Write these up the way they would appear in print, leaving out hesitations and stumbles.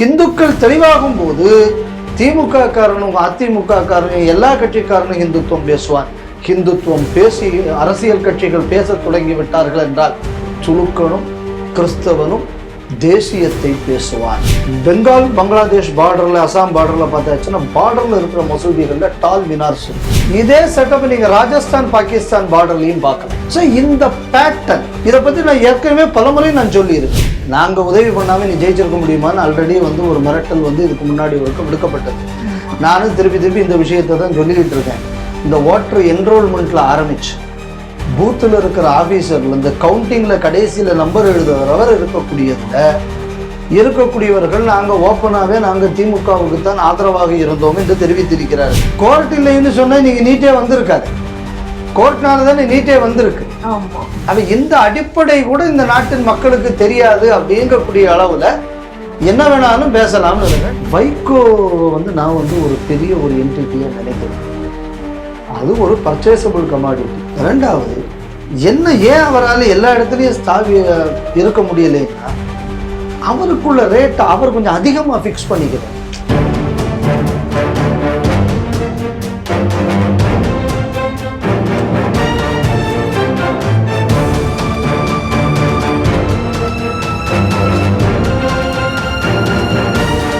ஹிந்துக்கள் தெளிவாகும் போது திமுக காரனும் அதிமுக காரனும் எல்லா கட்சிக்காரனும் ஹிந்துத்துவம் பேசுவான். ஹிந்துத்துவம் பேசி அரசியல் கட்சிகள் பேச தொடங்கி விட்டார்கள் என்றால் துலுக்கனும் கிறிஸ்தவனும் தேசியத்தை பேசுவான். பெங்கால் பங்களாதேஷ் பார்டர்ல, அசாம் பார்டர்ல பார்த்தாச்சுன்னா பார்டர்ல இருக்கிற மசூதிகள்ல டால் மினார்ஸ். இதே செட்டப் நீங்க ராஜஸ்தான் பாகிஸ்தான் பார்டர்லையும் பார்க்கலாம். ஸோ இந்த பேட்டர்ன், இதை பத்தி நான் ஏற்கனவே பலமுறை நான் சொல்லியிருக்கேன். நாங்க உதவி பண்ணாம நீ ஜெயிச்சிருக்க முடியுமான்னு ஆல்ரெடி ஒரு மிரட்டல் இதுக்கு முன்னாடி வரைக்கும் விடுக்கப்பட்டது. நானும் திருப்பி இந்த விஷயத்தை தான் சொல்லிக்கிட்டு இருக்கேன். இந்த ஓட்டர் என்ரோல்மெண்ட்ல ஆரம்பிச்சு பூத்தில் இருக்கிற ஆபீசர்ல இந்த கவுண்டிங்ல கடைசியில நம்பர் எழுதுறவர் இருக்கக்கூடியவர்கள் நாங்க ஓப்பனாவே நாங்க திமுகவுக்கு தான் ஆதரவாக இருந்தோம் என்று தெரிவித்திருக்கிறார். கோர்ட் இல்லைன்னு சொன்னா நீங்க நீட்டே வந்திருக்காது. கோர்ட்னால தானே நீட்டே வந்திருக்கு. அப்ப இந்த அடிப்படை கூட இந்த நாட்டின் மக்களுக்கு தெரியாது அப்படிங்கக்கூடிய அளவுல என்ன வேணாலும் பேசலாம்னு இருக்கேன். வைகோ நான் ஒரு பெரிய ஒரு என்டிட்டியை நினைக்கிறேன். அது ஒரு பர்ச்சேசபிள் கமாடிட்டி. ரெண்டாவது, ஏன் அவரால் எல்லா இடத்துலையும் ஸ்தாபி இருக்க முடியலைன்னா அவருக்குள்ள ரேட்டை அவர் கொஞ்சம் அதிகமாக ஃபிக்ஸ் பண்ணிக்கிறார்.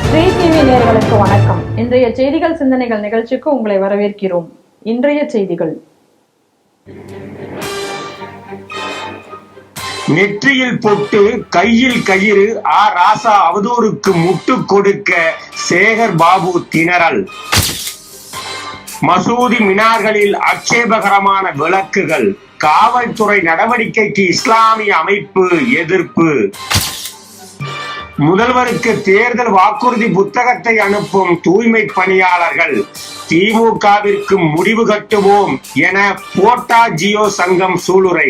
ஸ்ரீ டிவி நேயர்களுக்கு வணக்கம். இன்றைய செய்திகள் சிந்தனைகள் நிகழ்ச்சிக்கு உங்களை வரவேற்கிறோம். இன்றைய செய்திகள்: நெற்றியில் பொட்டு, கையில் கயிறு, ராசா அவதூறுக்கு முட்டு கொடுக்க சேகர் பாபு திணறல். மசூதி மினார்களில் ஆட்சேபகரமான விளக்குகள். காவல்துறை நடவடிக்கைக்கு இஸ்லாமிய அமைப்பு எதிர்ப்பு. முதல்வருக்கு தேர்தல் வாக்குறுதி புத்தகத்தை அனுப்பும் தூய்மை பணியாளர்கள். திமுகவிற்கு முடிவு கட்டுவோம் என போட்டா ஜியோ சங்கம் சூளுரை.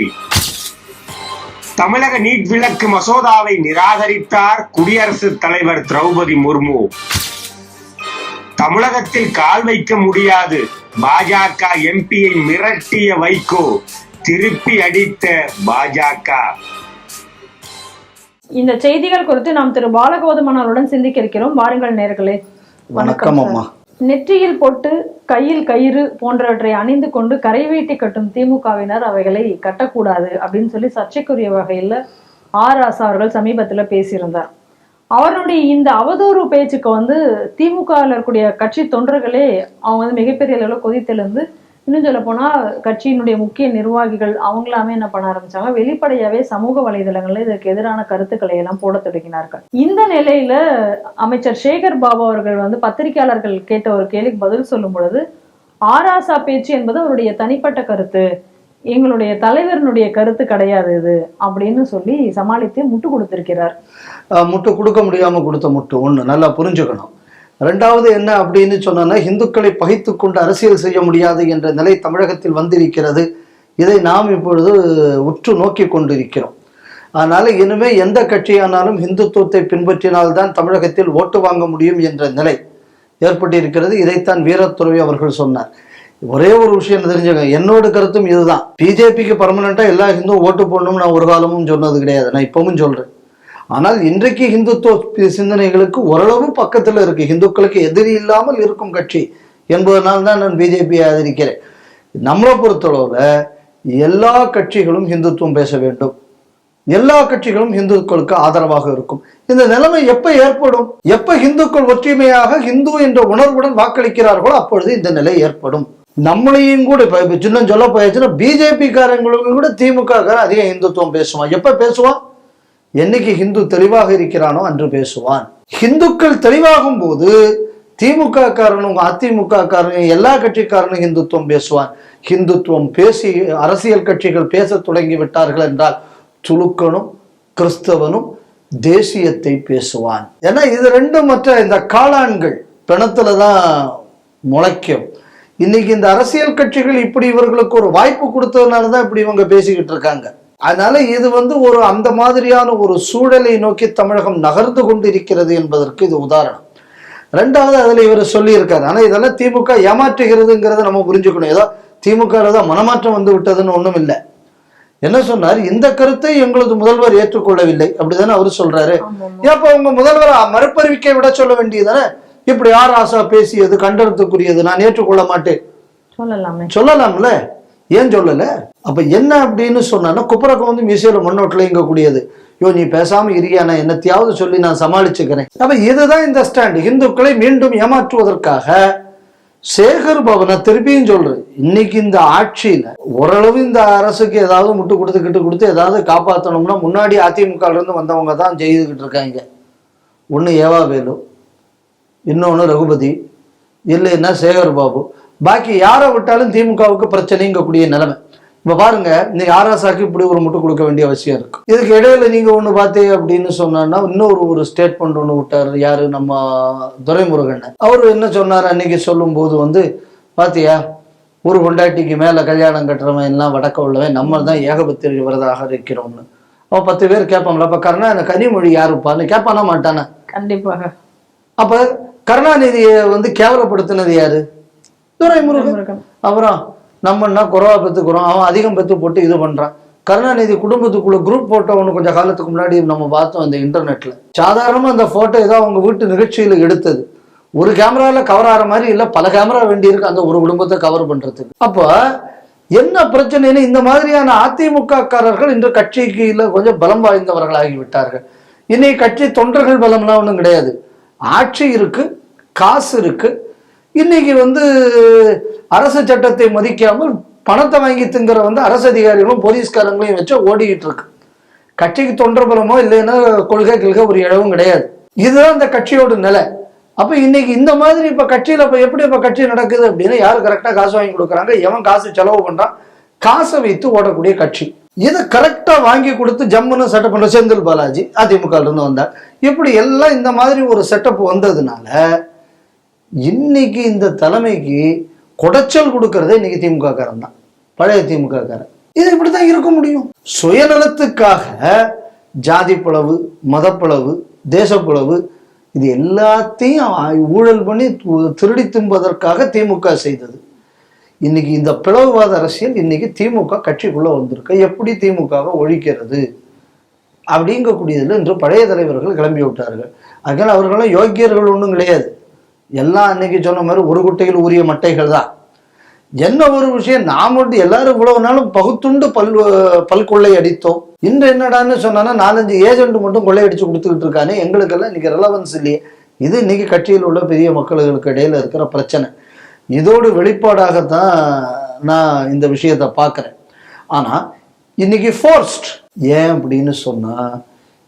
தமிழக நீட் விலக்கு மசோதாவை நிராகரித்தார் குடியரசுத் தலைவர் திரௌபதி முர்மு. தமிழகத்தில் கால் வைக்க முடியாது, பாஜக எம்பியை மிரட்டிய வைகோ திருப்பி அடித்த பாஜக. இந்த செய்திகள் குறித்து நாம் திரு பாலகோதமனருடன் சிந்திக்க இருக்கிறோம். வாருங்கள் நேயர்களே. வணக்கம் அம்மா. நெற்றியில் பொட்டு, கையில் கயிறு போன்றவற்றை அணிந்து கொண்டு கரைவேட்டி கட்டும் திமுகவினர் அவைகளை கட்டக்கூடாது அப்படின்னு சொல்லி சர்ச்சைக்குரிய வகையில் ராசா அவர்கள் சமீபத்தில் பேசியிருந்தார். அவருடைய இந்த அவதூறு பேச்சுக்கு திமுகவில் இருக்கக்கூடிய கட்சி தொண்டர்களே அவங்க மிகப்பெரிய அளவில் கொதித்தெழுந்து, இன்னும் சொல்ல போனா கட்சியினுடைய முக்கிய நிர்வாகிகள் அவங்களாமே என்ன பண்ண ஆரம்பிச்சாங்க, வெளிப்படையாவே சமூக வலைதளங்கள்ல இதற்கு எதிரான கருத்துக்களை எல்லாம் போட தொடங்கினார்கள். இந்த நிலையில அமைச்சர் சேகர் பாபு அவர்கள் பத்திரிகையாளர்கள் கேட்ட ஒரு கேள்விக்கு பதில் சொல்லும் பொழுது, ராசா பேச்சு என்பது அவருடைய தனிப்பட்ட கருத்து, எங்களுடைய தலைவரனுடைய கருத்து கிடையாது இது அப்படின்னு சொல்லி சமாளித்து முட்டு கொடுத்திருக்கிறார். முட்டு கொடுக்க முடியாம கொடுத்த முட்டு ஒண்ணு நல்லா புரிஞ்சுக்கணும். ரெண்டாவது என்ன அப்படின்னு சொன்னா, இந்துக்களை பகைத்து கொண்டு அரசியல் செய்ய முடியாது என்ற நிலை தமிழகத்தில் வந்திருக்கிறது. இதை நாம் இப்பொழுது உற்று நோக்கி கொண்டிருக்கிறோம். அதனால இனிமே எந்த கட்சியானாலும் இந்துத்துவத்தை பின்பற்றினால்தான் தமிழகத்தில் ஓட்டு வாங்க முடியும் என்ற நிலை ஏற்பட்டிருக்கிறது. இதைத்தான் வீரத்துறவி அவர்கள் சொன்னார். ஒரே ஒரு விஷயம் தெரிஞ்சுங்க, என்னோட கருத்தும் இதுதான். பிஜேபிக்கு பர்மனண்டா எல்லா ஹிந்துவும் ஓட்டு போடணும்னு நான் ஒரு காலமும் சொன்னது கிடையாது, நான் இப்பவும் சொல்றேன். ஆனால் இன்றைக்கு இந்துத்துவ சிந்தனைகளுக்கு ஓரளவு பக்கத்தில் இருக்கு. இந்துக்களுக்கு எதிரி இல்லாமல் இருக்கும் கட்சி என்பதனால் தான் நான் பிஜேபியை ஆதரிக்கிறேன். நம்மளை பொறுத்தளவுல எல்லா கட்சிகளும் இந்துத்துவம் பேச வேண்டும், எல்லா கட்சிகளும் இந்துக்களுக்கு ஆதரவாக இருக்கும். இந்த நிலைமை எப்ப ஏற்படும்? எப்ப இந்துக்கள் ஒற்றுமையாக இந்து என்ற உணர்வுடன் வாக்களிக்கிறார்களோ அப்பொழுது இந்த நிலை ஏற்படும். நம்மளையும் கூட இப்ப சின்ன சொல்ல போயாச்சுன்னா, பிஜேபி காரங்களுக்கும் கூட திமுக காரன் அதிகம் இந்துத்துவம் பேசுவான். எப்ப பேசுவான்? என்னைக்கு ஹிந்து தெளிவாக இருக்கிறானோ அன்று பேசுவான். ஹிந்துக்கள் தெளிவாகும் போது திமுக காரனும் அதிமுக காரனும் எல்லா கட்சிக்காரனும் ஹிந்துத்துவம் பேசுவான். ஹிந்துத்துவம் பேசி அரசியல் கட்சிகள் பேச தொடங்கி விட்டார்கள் என்றால் துலுக்கனும் கிறிஸ்தவனும் தேசியத்தை பேசுவான். ஏன்னா இது ரெண்டும் மற்ற இந்த காளான்கள் பிணத்துலதான் முளைக்கும். இன்னைக்கு இந்த அரசியல் கட்சிகள் இப்படி இவர்களுக்கு ஒரு வாய்ப்பு கொடுத்ததுனாலதான் இப்படி இவங்க பேசிக்கிட்டு இருக்காங்க. அதனால இது ஒரு அந்த மாதிரியான ஒரு சூழலை நோக்கி தமிழகம் நகர்ந்து கொண்டு இருக்கிறது என்பதற்கு இது உதாரணம். ரெண்டாவது, அதுல இவர் சொல்லியிருக்காரு. ஆனா இதெல்லாம் திமுக ஏமாற்றுகிறதுங்கிறத நம்ம புரிஞ்சுக்கணும். ஏதோ திமுக தான் மனமாற்றம் வந்து விட்டதுன்னு ஒண்ணும் இல்லை. என்ன சொன்னார், இந்த கருத்தை எங்களது முதல்வர் ஏற்றுக்கொள்ளவில்லை அப்படிதானே அவரு சொல்றாரு. அப்ப உங்க முதல்வர் மறுபறிவிக்கை விட சொல்ல வேண்டியதானே, இப்படி ஆர் ஆசா பேசியது கண்டனத்துக்குரியது, நான் ஏற்றுக்கொள்ள மாட்டேன் சொல்லலாம்ல, ஏன் சொல்லல? அப்ப என்ன அப்படின்னு சொன்னா, குப்பரக்கம் வந்து மியூசியில முன்னோட்டில் இங்கக்கூடியது, யோ நீ பேசாம இரியா, நான் என்னத்தையாவது சொல்லி நான் சமாளிச்சுக்கிறேன். அப்ப இதுதான் இந்த ஸ்டாண்ட். இந்துக்களை மீண்டும் ஏமாற்றுவதற்காக சேகர் பவனை திருப்பியும் சொல்றேன், இன்னைக்கு இந்த ஆட்சியில ஓரளவு இந்த அரசுக்கு ஏதாவது முட்டு கொடுத்து ஏதாவது காப்பாற்றணும்னா முன்னாடி அதிமுக இருந்து வந்தவங்க தான் செய்துக்கிட்டு இருக்காங்க. ஒண்ணு ஏவா வேலு, இன்னொன்னு ரகுபதி, இல்லைன்னா சேகர் பாபு, பாக்கி யாரை விட்டாலும் திமுகவுக்கு பிரச்சனைங்கக்கூடிய நிலைமை. இப்ப பாருங்க, நீங்க ஆராசாக்கு இப்படி ஒரு முட்டு கொடுக்க வேண்டிய அவசியம் இருக்கு. இதுக்கு இடையில நீங்க ஒண்ணு பார்த்தே அப்படின்னு சொன்னா, இன்னொரு ஸ்டேட்மெண்ட் ஒண்ணு விட்டாரு. யாரு? நம்ம துரைமுருகன். அவரு என்ன சொன்னார் அன்னைக்கு சொல்லும் போது வந்து, பாத்தியா ஒரு கொண்டாட்டிக்கு மேல கல்யாணம் கட்டுறவன் எல்லாம் வடக்க உள்ளவன், நம்ம தான் ஏகபத்திரி விரதாக இருக்கிறோம்னு. அவன் 10 பேர் கேட்பாங்களா, அப்ப அந்த கனிமொழி யாருப்பான்னு கேட்பானா மாட்டானா? கண்டிப்பாக. அப்ப கருணாநிதியை வந்து கேவலப்படுத்தினது யாரு? துரைமுருகன். அப்புறம் நம்மன்னா குறவா பெற்றுக்கிறோம், அவன் அதிகம் பெற்று போட்டு இது பண்றான். கருணாநிதி குடும்பத்துக்குள்ள குரூப் போட்டோ ஒன்று கொஞ்சம் காலத்துக்கு முன்னாடி நம்ம பார்த்தோம் அந்த இன்டர்நெட்ல. சாதாரணமா அந்த போட்டோ ஏதோ அவங்க வீட்டு நிகழ்ச்சியில எடுத்தது, ஒரு கேமரால கவர் ஆகிற மாதிரி இல்ல, பல கேமரா வேண்டி இருக்கு அந்த ஒரு குடும்பத்தை கவர் பண்றதுக்கு. அப்ப என்ன பிரச்சனைன்னு, இந்த மாதிரியான அதிமுக காரர்கள் இன்று கட்சிக்கு கொஞ்சம் பலம் வாய்ந்தவர்களாகி விட்டார்கள். இன்னைக்கு கட்சி தொண்டர்கள் பலம்லாம் ஒன்றும் கிடையாது, ஆட்சி இருக்கு, காசு இருக்கு. இன்னைக்கு வந்து அரசு சட்டத்தை மதிக்காமல் பணத்தை வாங்கி திங்கிற வந்து அரசு அதிகாரிகளும் போலீஸ்காரங்களையும் வச்சு ஓடிக்கிட்டு இருக்கு. கட்சிக்கு தொண்டர் பலமோ இல்லைன்னா கொள்கை ஒரு இழவும் கிடையாது. இதுதான் இந்த கட்சியோட நிலை. அப்ப இன்னைக்கு இந்த மாதிரி இப்ப கட்சியில இப்ப எப்படி இப்ப கட்சி நடக்குது அப்படின்னா, யாரு கரெக்டா காசு வாங்கி கொடுக்குறாங்க, எவன் காசு செலவு பண்றான், காசை வைத்து ஓடக்கூடிய கட்சி. இதை கரெக்டா வாங்கி கொடுத்து ஜம்முன்னு செட்டப் பண்ற செந்தில் பாலாஜி அதிமுக இருந்து வந்தார். இப்படி எல்லாம் இந்த மாதிரி ஒரு செட்டப் வந்ததுனால இன்னைக்கு இந்த தலைமைக்கு குடைச்சல் கொடுக்கறதே இன்னைக்கு திமுக காரன் தான், பழைய திமுக காரன். இது இப்படிதான் இருக்க முடியும். சுயநலத்துக்காக ஜாதி பிளவு, மதப்பிளவு, தேசப்பிளவு, இது எல்லாத்தையும் ஊழல் பண்ணி திருடி தின்பதற்காக திமுக செய்தது. இன்னைக்கு இந்த பிளவுவாத அரசியல் இன்னைக்கு திமுக கட்சிக்குள்ள வந்திருக்கு. எப்படி திமுகவை ஒழிக்கிறது அப்படிங்கக்கூடியதுல இன்று பழைய தலைவர்கள் கிளம்பி விட்டார்கள். அதனால அவர்களும் யோக்கியர்கள் ஒன்றும் கிடையாது, எல்லாம் அன்னைக்கு சொன்ன மாதிரி ஒரு குட்டையில் உரிய மட்டைகள் தான். என்ன ஒரு விஷயம், நாம் வந்து எல்லாரும் இவ்வளவு நாளும் பகுத்துண்டு பல்கொள்ளை அடித்தோம். இன்று என்னடான்னு சொன்னா 4-5 ஏஜென்ட் மட்டும் கொள்ளையடிச்சு கொடுத்துக்கிட்டு இருக்கானே, எங்களுக்கெல்லாம் இன்னைக்கு ரெலவன்ஸ் இல்லையே. இது இன்னைக்கு கட்சியில் உள்ள பெரிய மக்களுக்கு இடையில இருக்கிற பிரச்சனை. இதோடு வெளிப்பாடாகத்தான் நான் இந்த விஷயத்தை பார்க்குறேன். ஆனா இன்னைக்கு ஃபோர்ஸ்ட் ஏன் அப்படின்னு சொன்னா,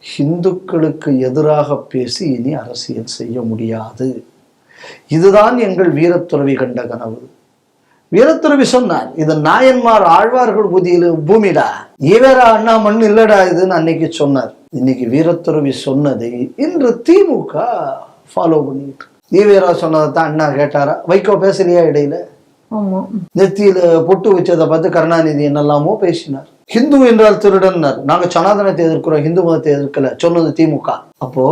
ஹிந்துக்களுக்கு எதிராக பேசி இனி அரசியல் செய்ய முடியாது. இதுதான் எங்கள் வீரத்துறவி கண்ட கனவு. வீரத்துறவி சொன்னார், இது நாயன்மார் ஆழ்வார்கள் பூமிடா, ஈவேரா அண்ணா மண் இல்லடா இதுன்னு அன்னைக்கு சொன்னார். இன்னைக்கு வீரத்துறவி சொன்னதை இன்று திமுக ஃபாலோ பண்ணிட்டு, ஈவேரா சொன்னதை தான் அண்ணா கேட்டாரா? வைகோ பேசலையா இடையில? நெத்தியில பொட்டு வச்சதை பார்த்து கருணாநிதி என்னெல்லாமோ பேசினார். ஹிந்து என்றால் திருடன்னார். நாங்க சனாதனத்தை எதிர்க்கிறோம், ஹிந்து மதத்தை எதிர்க்கல சொன்னது திமுக. அப்போ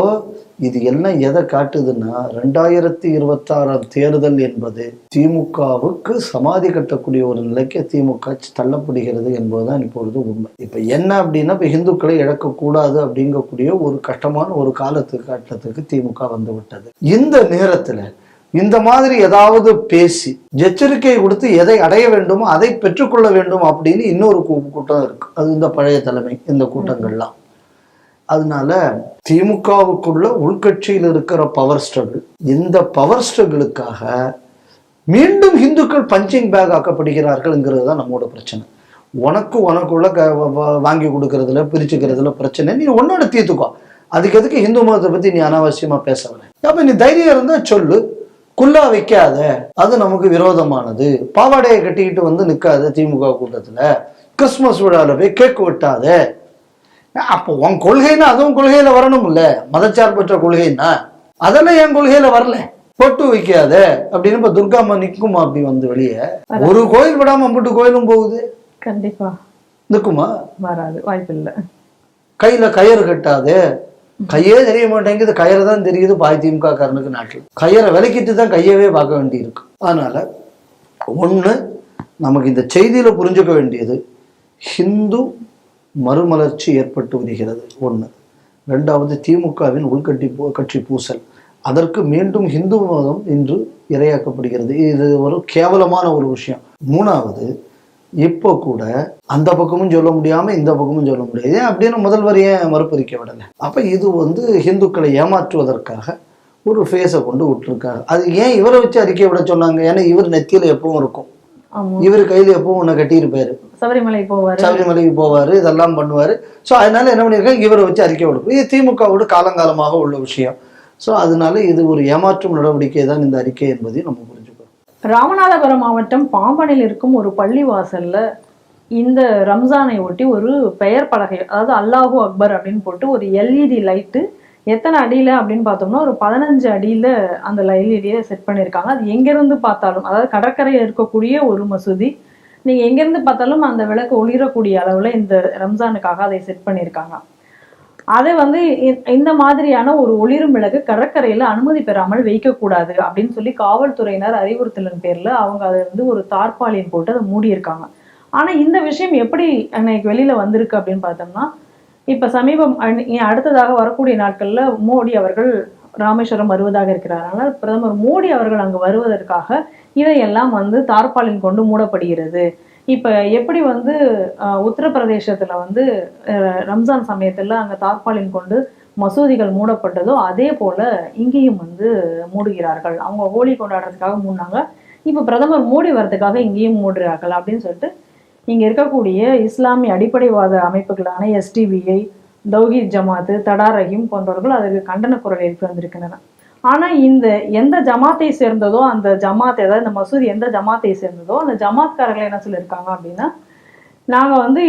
இது எல்லாம் எதை காட்டுதுன்னா, 2026 தேர்தல் என்பது திமுகவுக்கு சமாதி கட்டக்கூடிய ஒரு நிலைக்கு திமுக தள்ளப்படுகிறது என்பதுதான் இப்பொழுது உண்மை. இப்ப என்ன அப்படின்னா, இப்ப இந்துக்களை இழக்கக்கூடாது அப்படிங்கக்கூடிய ஒரு கஷ்டமான ஒரு காலத்துக்கு திமுக வந்து விட்டது. இந்த நேரத்துல இந்த மாதிரி ஏதாவது பேசி எச்சரிக்கை கொடுத்து எதை அடைய வேண்டுமோ அதை பெற்றுக்கொள்ள வேண்டும் அப்படின்னு இன்னொரு கூட்டம் இருக்கு. அது இந்த பழைய தலைமை, இந்த கூட்டங்கள்லாம். அதனால திமுகவுக்குள்ள உள்கட்சியில் இருக்கிற பவர் ஸ்ட்ரகிள், இந்த பவர் ஸ்ட்ரகிளுக்காக மீண்டும் இந்துக்கள் பஞ்சிங் பேக் ஆக்கப்படுகிறார்கள்ங்கிறது தான் நம்மளோட பிரச்சனை. உனக்குள்ள வாங்கி கொடுக்கறதுல பிரிச்சுக்கிறதுல பிரச்சனை, நீ உன்னோட தீர்த்துக்கோ. அதுக்கு எதுக்கு இந்து மதத்தை பத்தி நீ அனாவசியமா பேசவன? அப்ப நீ தைரியம் இருந்தா சொல்லு, குல்லா வைக்காத, அது நமக்கு விரோதமானது. பாவாடையை கட்டிக்கிட்டு வந்து நிக்காத திமுக கூட்டத்துல, கிறிஸ்துமஸ் விழாவில் போய் கேக்கு வெட்டாத. அப்போ உன் கொள்கைன்னா அதுவும் கொள்கையில வரணும் இல்ல, மதச்சார்பற்ற கொள்கைன்னா அதெல்லாம் என் கொள்கையில வரல. பொட்டு வைக்காத அப்படின்னு இப்ப துர்காம்மா நிக்குமா அப்படி வந்து வெளியே? ஒரு கோயில் விடாம 50 கோயிலும் போகுது, கண்டிப்பா நிக்குமா? வராது, வாய்ப்பு இல்லை. கையில கயிறு கட்டாது, கையே தெரிய மாட்டேங்குது, கயிறு தான் தெரியுது பாய் திமுக காரனுக்கு. நாட்டில் கயிறை விலக்கிட்டு தான் கையவே பார்க்க வேண்டி இருக்கு. அதனால ஒண்ணு நமக்கு இந்த செய்தியில புரிஞ்சுக்க வேண்டியது, ஹிந்து மறுமலர்ச்சி ஏற்பட்டு வருகிறது ஒன்று. ரெண்டாவது திமுகவின் கட்சி பூசல், அதற்கு மீண்டும் இந்து மதம் இன்று இரையாக்கப்படுகிறது. இது ஒரு கேவலமான ஒரு விஷயம். மூணாவது, இப்போ கூட அந்த பக்கமும் சொல்ல முடியாம இந்த பக்கமும் சொல்ல முடியாது. ஏன் அப்படின்னு முதல்வர் ஏன் மறுபறிக்க விடலை? அப்ப இது இந்துக்களை ஏமாற்றுவதற்காக ஒரு ஃபேஸை கொண்டு விட்டுருக்காரு. அது ஏன் இவரை வச்சு அறிக்கை விட சொன்னாங்க? ஏன்னா இவர் நெத்தியில எப்பவும் இருக்கும், இவர் கையில எப்பவும் ஒண்ணு கட்டியிருப்பாரு, சபரிமலைக்கு போவாரு, இதெல்லாம் பண்ணுவாரு. ஸோ அதனால என்ன பண்ணியிருக்காங்க, இவரை வச்சு அறிக்கை விடுக்கும். இது திமுகவோட காலங்காலமாக உள்ள விஷயம். ஸோ அதனால இது ஒரு ஏமாற்றும் நடவடிக்கை தான் இந்த அறிக்கை என்பதையும் நம்ம புரிஞ்சுக்கணும். ராமநாதபுரம் மாவட்டம் பாம்பனில் இருக்கும் ஒரு பள்ளிவாசல்ல இந்த ரம்ஜானை ஒட்டி ஒரு பெயர் பலகை, அதாவது அல்லாஹூ அக்பர் அப்படின்னு போட்டு ஒரு எல்இடி லைட்டு, எத்தனை அடியில அப்படின்னு பார்த்தோம்னா ஒரு 15 அடியில அந்த எல்இடியை செட் பண்ணியிருக்காங்க. அது எங்கிருந்து பார்த்தாலும், அதாவது கடற்கரையில் இருக்கக்கூடிய ஒரு மசூதி, நீங்க எங்கிருந்து பார்த்தாலும் அந்த விளக்கு ஒளிரக்கூடிய அளவுல இந்த ரம்ஜானுக்காக அதை செட் பண்ணியிருக்காங்க. அதை இந்த மாதிரியான ஒரு ஒளிரும் விளக்கு கடற்கரையில அனுமதி பெறாமல் வைக்கக்கூடாது அப்படின்னு சொல்லி காவல்துறையினர் அறிவுறுத்தலின் பேர்ல அவங்க அதை ஒரு தார்பாலின் போட்டு அதை மூடியிருக்காங்க. ஆனா இந்த விஷயம் எப்படி அன்னைக்கு வெளியில வந்திருக்கு அப்படின்னு பார்த்தோம்னா, இப்ப சமீபம் அடுத்ததாக வரக்கூடிய நாட்கள்ல மோடி அவர்கள் ராமேஸ்வரம் வருவதாக இருக்கிறார். அதனால பிரதமர் மோடி அவர்கள் அங்கு வருவதற்காக இதையெல்லாம் தார்பாலின் கொண்டு மூடப்படுகிறது. இப்ப எப்படி உத்தரப்பிரதேசத்துல ரம்ஜான் சமயத்துல அங்க தார்பாலின் கொண்டு மசூதிகள் மூடப்பட்டதோ அதே போல இங்கேயும் மூடுகிறார்கள். அவங்க ஹோலி கொண்டாடுறதுக்காக மூடினாங்க, இப்ப பிரதமர் மோடி வர்றதுக்காக இங்கேயும் மூடுறார்கள் அப்படின்னு சொல்லிட்டு இங்க இருக்கக்கூடிய இஸ்லாமிய அடிப்படைவாத அமைப்புகளான எஸ்டிபிஐ, தௌஹீத் ஜமாத்து, தடார் ரஹீம் போன்றவர்கள் அதற்கு கண்டன குரல் எழுப்பி வந்திருக்கின்றன. ஆனா இந்த எந்த ஜமாத்தை சேர்ந்ததோ அந்த ஜமாத், ஏதாவது இந்த மசூதி எந்த ஜமாத்தை சேர்ந்ததோ அந்த ஜமாத்காரர்கள் என்ன சொல்லியிருக்காங்க அப்படின்னா, நாங்க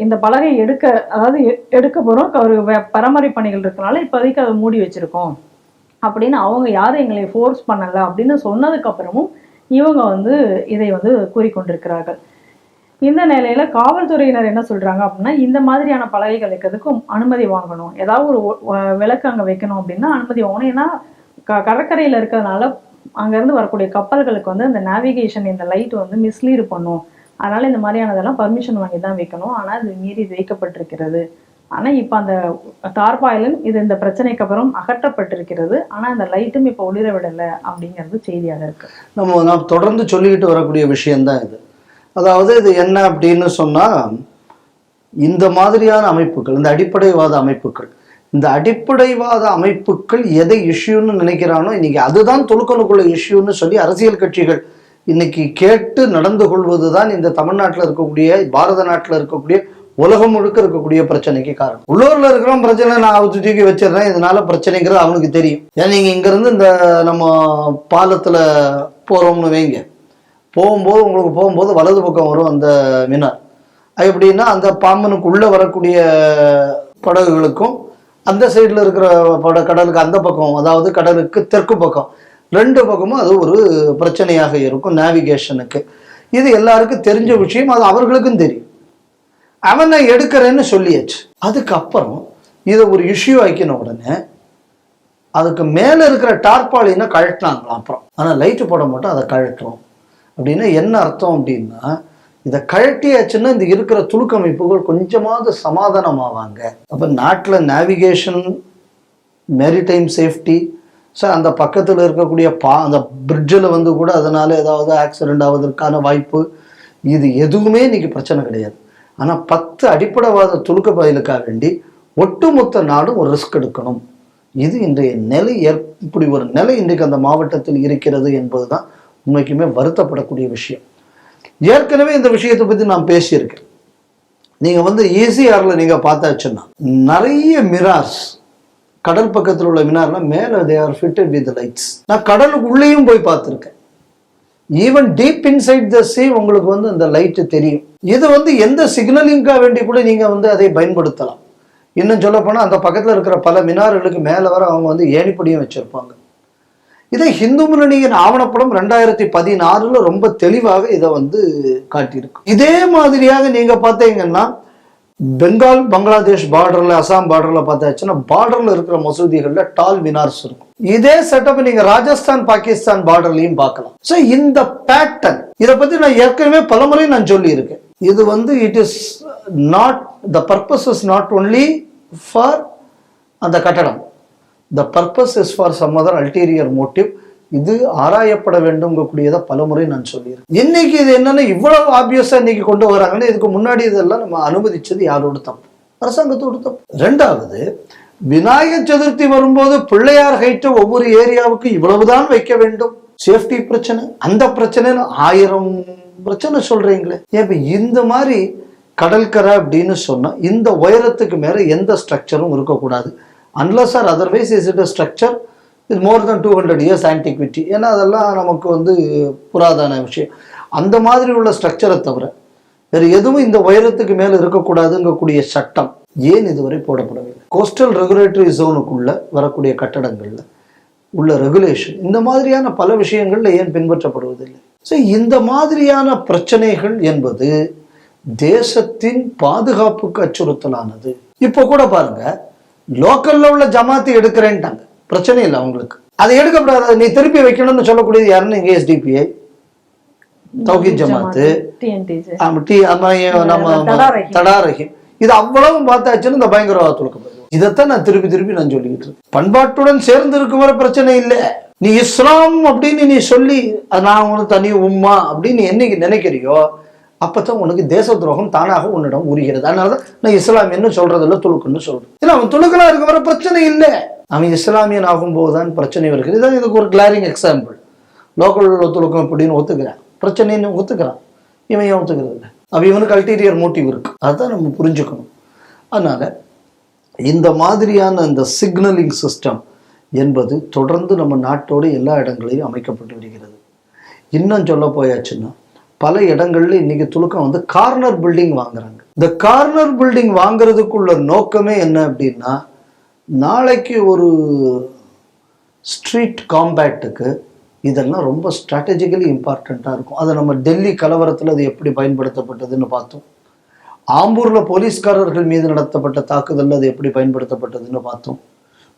இந்த பலகை எடுக்க போறோம், ஒரு பராமரிப்பு பணிகள் இருக்கனால இப்போதைக்கு அதை மூடி வச்சிருக்கோம் அப்படின்னு அவங்க யாரும் எங்களை ஃபோர்ஸ் பண்ணல அப்படின்னு சொன்னதுக்கு அப்புறமும் இவங்க இதை கூறிக்கொண்டிருக்கிறார்கள். இந்த நிலையில காவல்துறையினர் என்ன சொல்றாங்க அப்படின்னா, இந்த மாதிரியான பலகைகள் வைக்கிறதுக்கும் அனுமதி வாங்கணும், ஏதாவது ஒரு விளக்கு அங்க வைக்கணும் அப்படின்னா அனுமதி வாங்கணும். ஏன்னா கடற்கரையில இருக்கிறதுனால அங்கிருந்து வரக்கூடிய கப்பல்களுக்கு இந்த நேவிகேஷன் இந்த லைட் மிஸ்லீடு பண்ணும். அதனால இந்த மாதிரியானதெல்லாம் பர்மிஷன் வாங்கி தான் வைக்கணும். ஆனா அது மீறி இது வைக்கப்பட்டிருக்கிறது. ஆனா இப்ப அந்த தார்பாலின் இந்த பிரச்சனைக்கு அப்புறம் அகற்றப்பட்டிருக்கிறது. ஆனா இந்த லைட்டும் இப்ப ஒளிர விடலை அப்படிங்கிறது செய்தியாக இருக்கு. நாம் தொடர்ந்து சொல்லிக்கிட்டு வரக்கூடிய விஷயம்தான் இது. அதாவது இது என்ன அப்படின்னு சொன்னா, இந்த மாதிரியான அமைப்புகள், இந்த அடிப்படைவாத அமைப்புகள் எதை இஷ்யூன்னு நினைக்கிறானோ இன்னைக்கு அதுதான் தொழுக்கணுக்குள்ள இஷ்யூன்னு சொல்லி அரசியல் கட்சிகள் இன்னைக்கு கேட்டு நடந்து கொள்வதுதான் இந்த தமிழ்நாட்டில் இருக்கக்கூடிய, பாரத நாட்டில் இருக்கக்கூடிய, உலகம் முழுக்க இருக்கக்கூடிய பிரச்சனைக்கு காரணம். உள்ளூர்ல இருக்கிற பிரச்சனை நான் அவத்து தூக்கி வச்சிடறேன், இதனால பிரச்சனைங்கிறது அவனுக்கு தெரியும். ஏன்னா நீங்க இங்க இருந்து இந்த நம்ம பாலத்துல போறோம்னு வைங்க, போகும்போது வலது பக்கம் வரும் அந்த மினார். எப்படின்னா அந்த பாம்பனுக்கு உள்ள வரக்கூடிய படகுகளுக்கும் அந்த சைடில் இருக்கிற கடலுக்கு அந்த பக்கம், அதாவது கடலுக்கு தெற்கு பக்கம், ரெண்டு பக்கமும் அது ஒரு பிரச்சனையாக இருக்கும் நேவிகேஷனுக்கு. இது எல்லாருக்கும் தெரிஞ்ச விஷயம், அது அவர்களுக்கும் தெரியும். அவனை எடுக்கிறேன்னு சொல்லியாச்சு. அதுக்கப்புறம் இதை ஒரு இஷ்யூ ஆக்கின உடனே அதுக்கு மேலே இருக்கிற டார்பாலினை கழட்டினாங்களாம். அப்புறம் ஆனால் லைட்டு போட மாட்டோம், அதை கழட்டுறோம் அப்படின்னா என்ன அர்த்தம் அப்படின்னா, இதை கழட்டியாச்சுன்னா இந்த இருக்கிற துளுக்கமைப்புகள் கொஞ்சமாவது சமாதானமாவாங்க. அப்போ நாட்டில் நேவிகேஷன், மேரிடைம் சேஃப்டி, சார் அந்த பக்கத்தில் இருக்கக்கூடிய அந்த பிரிட்ஜில் கூட அதனால ஏதாவது ஆக்சிடென்ட் ஆவதற்கான வாய்ப்பு, இது எதுவுமே இன்னைக்கு பிரச்சனை கிடையாது. ஆனால் 10 அடிப்படைவாத துளுக்க பயிலுக்காக வேண்டி ஒட்டுமொத்த நாடும் ஒரு ரிஸ்க் எடுக்கணும். இது இன்றைய நிலை, இப்படி ஒரு நிலை இன்றைக்கு அந்த மாவட்டத்தில் இருக்கிறது என்பதுதான் உண்மைக்குமே வருத்தப்படக்கூடிய விஷயம். ஏற்கனவே இந்த விஷயத்தை பற்றி நான் பேசியிருக்கேன். நீங்கள் ஈசிஆரில் நீங்கள் பார்த்தாச்சுன்னா நிறைய மிரார்ஸ், கடல் பக்கத்தில் உள்ள மினார்லாம் மேலே they are fitted with lights. நான் கடலுக்கு உள்ளேயும் போய் பார்த்துருக்கேன். ஈவன் டீப் இன்சைட் த சீ உங்களுக்கு அந்த லைட்டு தெரியும். இது எந்த சிக்னலிங்காக வேண்டி கூட நீங்கள் அதை பயன்படுத்தலாம். இன்னும் சொல்ல போனால் அந்த பக்கத்தில் இருக்கிற பல மினார்களுக்கு மேலே வர அவங்க ஏணிப்படியும் வச்சுருப்பாங்க. இதை ஹிந்து முன்னணியின் ஆவணப்படம் 2016 ரொம்ப தெளிவாக இதை காட்டியிருக்கு. இதே மாதிரியாக நீங்க பார்த்தீங்கன்னா பெங்கால் பங்களாதேஷ் பார்டர்ல, அசாம் பார்டர்ல பார்த்தாச்சுன்னா பார்டர்ல இருக்கிற மசூதிகள்ல டால் மினார்ஸ் இருக்கும். இதே செட்டப் நீங்க ராஜஸ்தான் பாகிஸ்தான் பார்டர்லயும் பார்க்கலாம். ஸோ இந்த பேட்டர்ன், இதை பத்தி நான் ஏற்கனவே பலமுறை நான் சொல்லி இருக்கேன். இது வந்து it is not the purpose is not only for அந்த கட்டடம், the purpose is for some other ulterior motive. இது ஆராயப்பட வேண்டும்ங்கக்கூடியதை பலமுறை நான் சொல்லியிருக்கேன். இன்னைக்கு இது என்னன்னா இவ்வளவு ஆப்வியஸா இன்னைக்கு கொண்டு வராங்கன்னா இதுக்கு முன்னாடி இதெல்லாம் நம்ம அனுமதிச்சது யாரோட தப்பு? அரசாங்கத்தோட தப்பு. ரெண்டாவது, விநாயகர் சதுர்த்தி வரும்போது பிள்ளையார் ஹைட்டு ஒவ்வொரு ஏரியாவுக்கு இவ்வளவுதான் வைக்க வேண்டும், சேஃப்டி பிரச்சனை, அந்த பிரச்சனைன்னு 1000 பிரச்சனை சொல்றீங்களே. இப்ப இந்த மாதிரி கடற்கரை அப்படின்னு சொன்னா இந்த உயரத்துக்கு மேல எந்த ஸ்ட்ரக்சரும் இருக்கக்கூடாது. Unless or otherwise is it structure இது மோர் தென் 200 years ஆன்டிக்விட்டி. ஏன்னா அதெல்லாம் நமக்கு வந்து புராதன விஷயம். அந்த மாதிரி உள்ள ஸ்ட்ரக்சரை தவிர வேறு எதுவும் இந்த உயரத்துக்கு மேல இருக்கக்கூடாதுங்கக்கூடிய சட்டம் ஏன் இதுவரை போடப்படவில்லை? கோஸ்டல் ரெகுலேட்டரி ஜோனுக்குள்ள வரக்கூடிய கட்டடங்கள்ல உள்ள ரெகுலேஷன் இந்த மாதிரியான பல விஷயங்கள்ல ஏன் பின்பற்றப்படுவதில்லை? ஸோ இந்த மாதிரியான பிரச்சனைகள் என்பது தேசத்தின் பாதுகாப்புக்கு அச்சுறுத்தலானது. இப்போ கூட பாருங்க, லோக்கல்ல உள்ள ஜமாத்து எடுக்கிறேன்ட்டாங்க, பிரச்சனை இல்லை அவங்களுக்கு, அதை எடுக்கப்படாது, நீ திருப்பி வைக்கணும்னு சொல்லக்கூடியது யாருன்னு இங்கே எஸ்டிபிஐ, தௌஹீத் ஜமாத்து, நம்ம தடாரஹீம், இது அவ்வளவு பார்த்தாச்சுன்னு இந்த பயங்கரவாத துலக்கம். இதைத்தான் நான் திருப்பி நான் சொல்லிக்கிட்டு இருக்கேன். பண்பாட்டுடன் சேர்ந்து இருக்கும் வரை பிரச்சனை இல்லை. நீ இஸ்லாம் அப்படின்னு நீ சொல்லி நான் உனக்கு தனி உம்மா அப்படின்னு என்னைக்கு நினைக்கிறியோ அப்பதான் உனக்கு தேச துரோகம் தானாக உன்னிடம் உரிகிறது. அதனாலதான் நான் இஸ்லாமியன்னு சொல்றதில்ல, துலுக்குன்னு சொல்றேன். ஏன்னா அவன் துலுக்கலா இருக்க வர பிரச்சனை இல்லை, அவன் இஸ்லாமியன் ஆகும் போதுதான் பிரச்சனை வருகிறது. இதான் இதுக்கு ஒரு கிளாரிங் எக்ஸாம்பிள். லோக்கல் துலுக்கம் அப்படின்னு ஒத்துக்கிறேன், பிரச்சனைன்னு ஒத்துக்கிறான், இவன் ஏன் ஒத்துக்கிறது இல்லை? அவன் இவனுக்கு அல்டீரியர் மோட்டிவ் இருக்கு, அதுதான் நம்ம புரிஞ்சுக்கணும். அதனால இந்த மாதிரியான இந்த சிக்னலிங் சிஸ்டம் என்பது தொடர்ந்து நம்ம நாட்டோடு எல்லா இடங்களையும் அமைக்கப்பட்டு வருகிறது. இன்னும் சொல்ல போயாச்சுன்னா பல இடங்கள்ல இன்னைக்கு துலுக்கம் வந்து கார்னர் பில்டிங் வாங்குறாங்க. இந்த கார்னர் பில்டிங் வாங்குறதுக்குள்ள நோக்கமே என்ன அப்படின்னா, நாளைக்கு ஒரு ஸ்ட்ரீட் காம்பேக்டுக்கு இதெல்லாம் ரொம்ப ஸ்ட்ராட்டஜிக்கலி இம்பார்ட்டண்ட்டாக இருக்கும். அதை நம்ம டெல்லி கலவரத்தில் அது எப்படி பயன்படுத்தப்பட்டதுன்னு பார்த்தோம். ஆம்பூரில் போலீஸ்காரர்கள் மீது நடத்தப்பட்ட தாக்குதலில் அது எப்படி பயன்படுத்தப்பட்டதுன்னு பார்த்தோம்.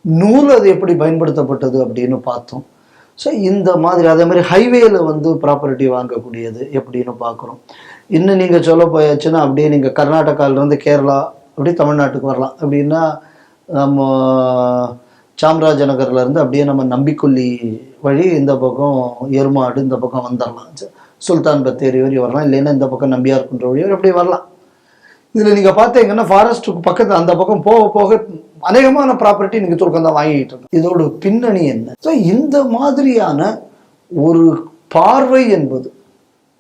நூல் அது எப்படி பயன்படுத்தப்பட்டது அப்படின்னு பார்த்தோம். ஸோ இந்த மாதிரி அதே மாதிரி ஹைவேல வந்து ப்ராப்பர்ட்டி வாங்கக்கூடியது எப்படின்னு பார்க்குறோம். இன்னும் நீங்கள் சொல்ல போயாச்சுன்னா அப்படியே நீங்கள் கர்நாடகாவிலேருந்து கேரளா அப்படி தமிழ்நாட்டுக்கு வரலாம். அப்படின்னா நம்ம சாம்ராஜநகர்லேருந்து அப்படியே நம்ம நம்பிக்கொல்லி வழி இந்த பக்கம் எருமாடு இந்த பக்கம் வந்துடலாம், சுல்தான் பத்தேரி வழி வரலாம், இல்லைன்னா இந்த பக்கம் நம்பியார் குன்ற வழி அப்படி வரலாம். இதில் நீங்கள் பார்த்தீங்கன்னா ஃபாரஸ்ட்டுக்கு பக்கத்தில் அந்த பக்கம் போக போக அநேகமான ப்ராப்பர்ட்டி நீங்கள் துருக்கம் தான் வாங்கிட்டு இருக்கு. இதோட பின்னணி என்ன? ஸோ இந்த மாதிரியான ஒரு பார்வை என்பது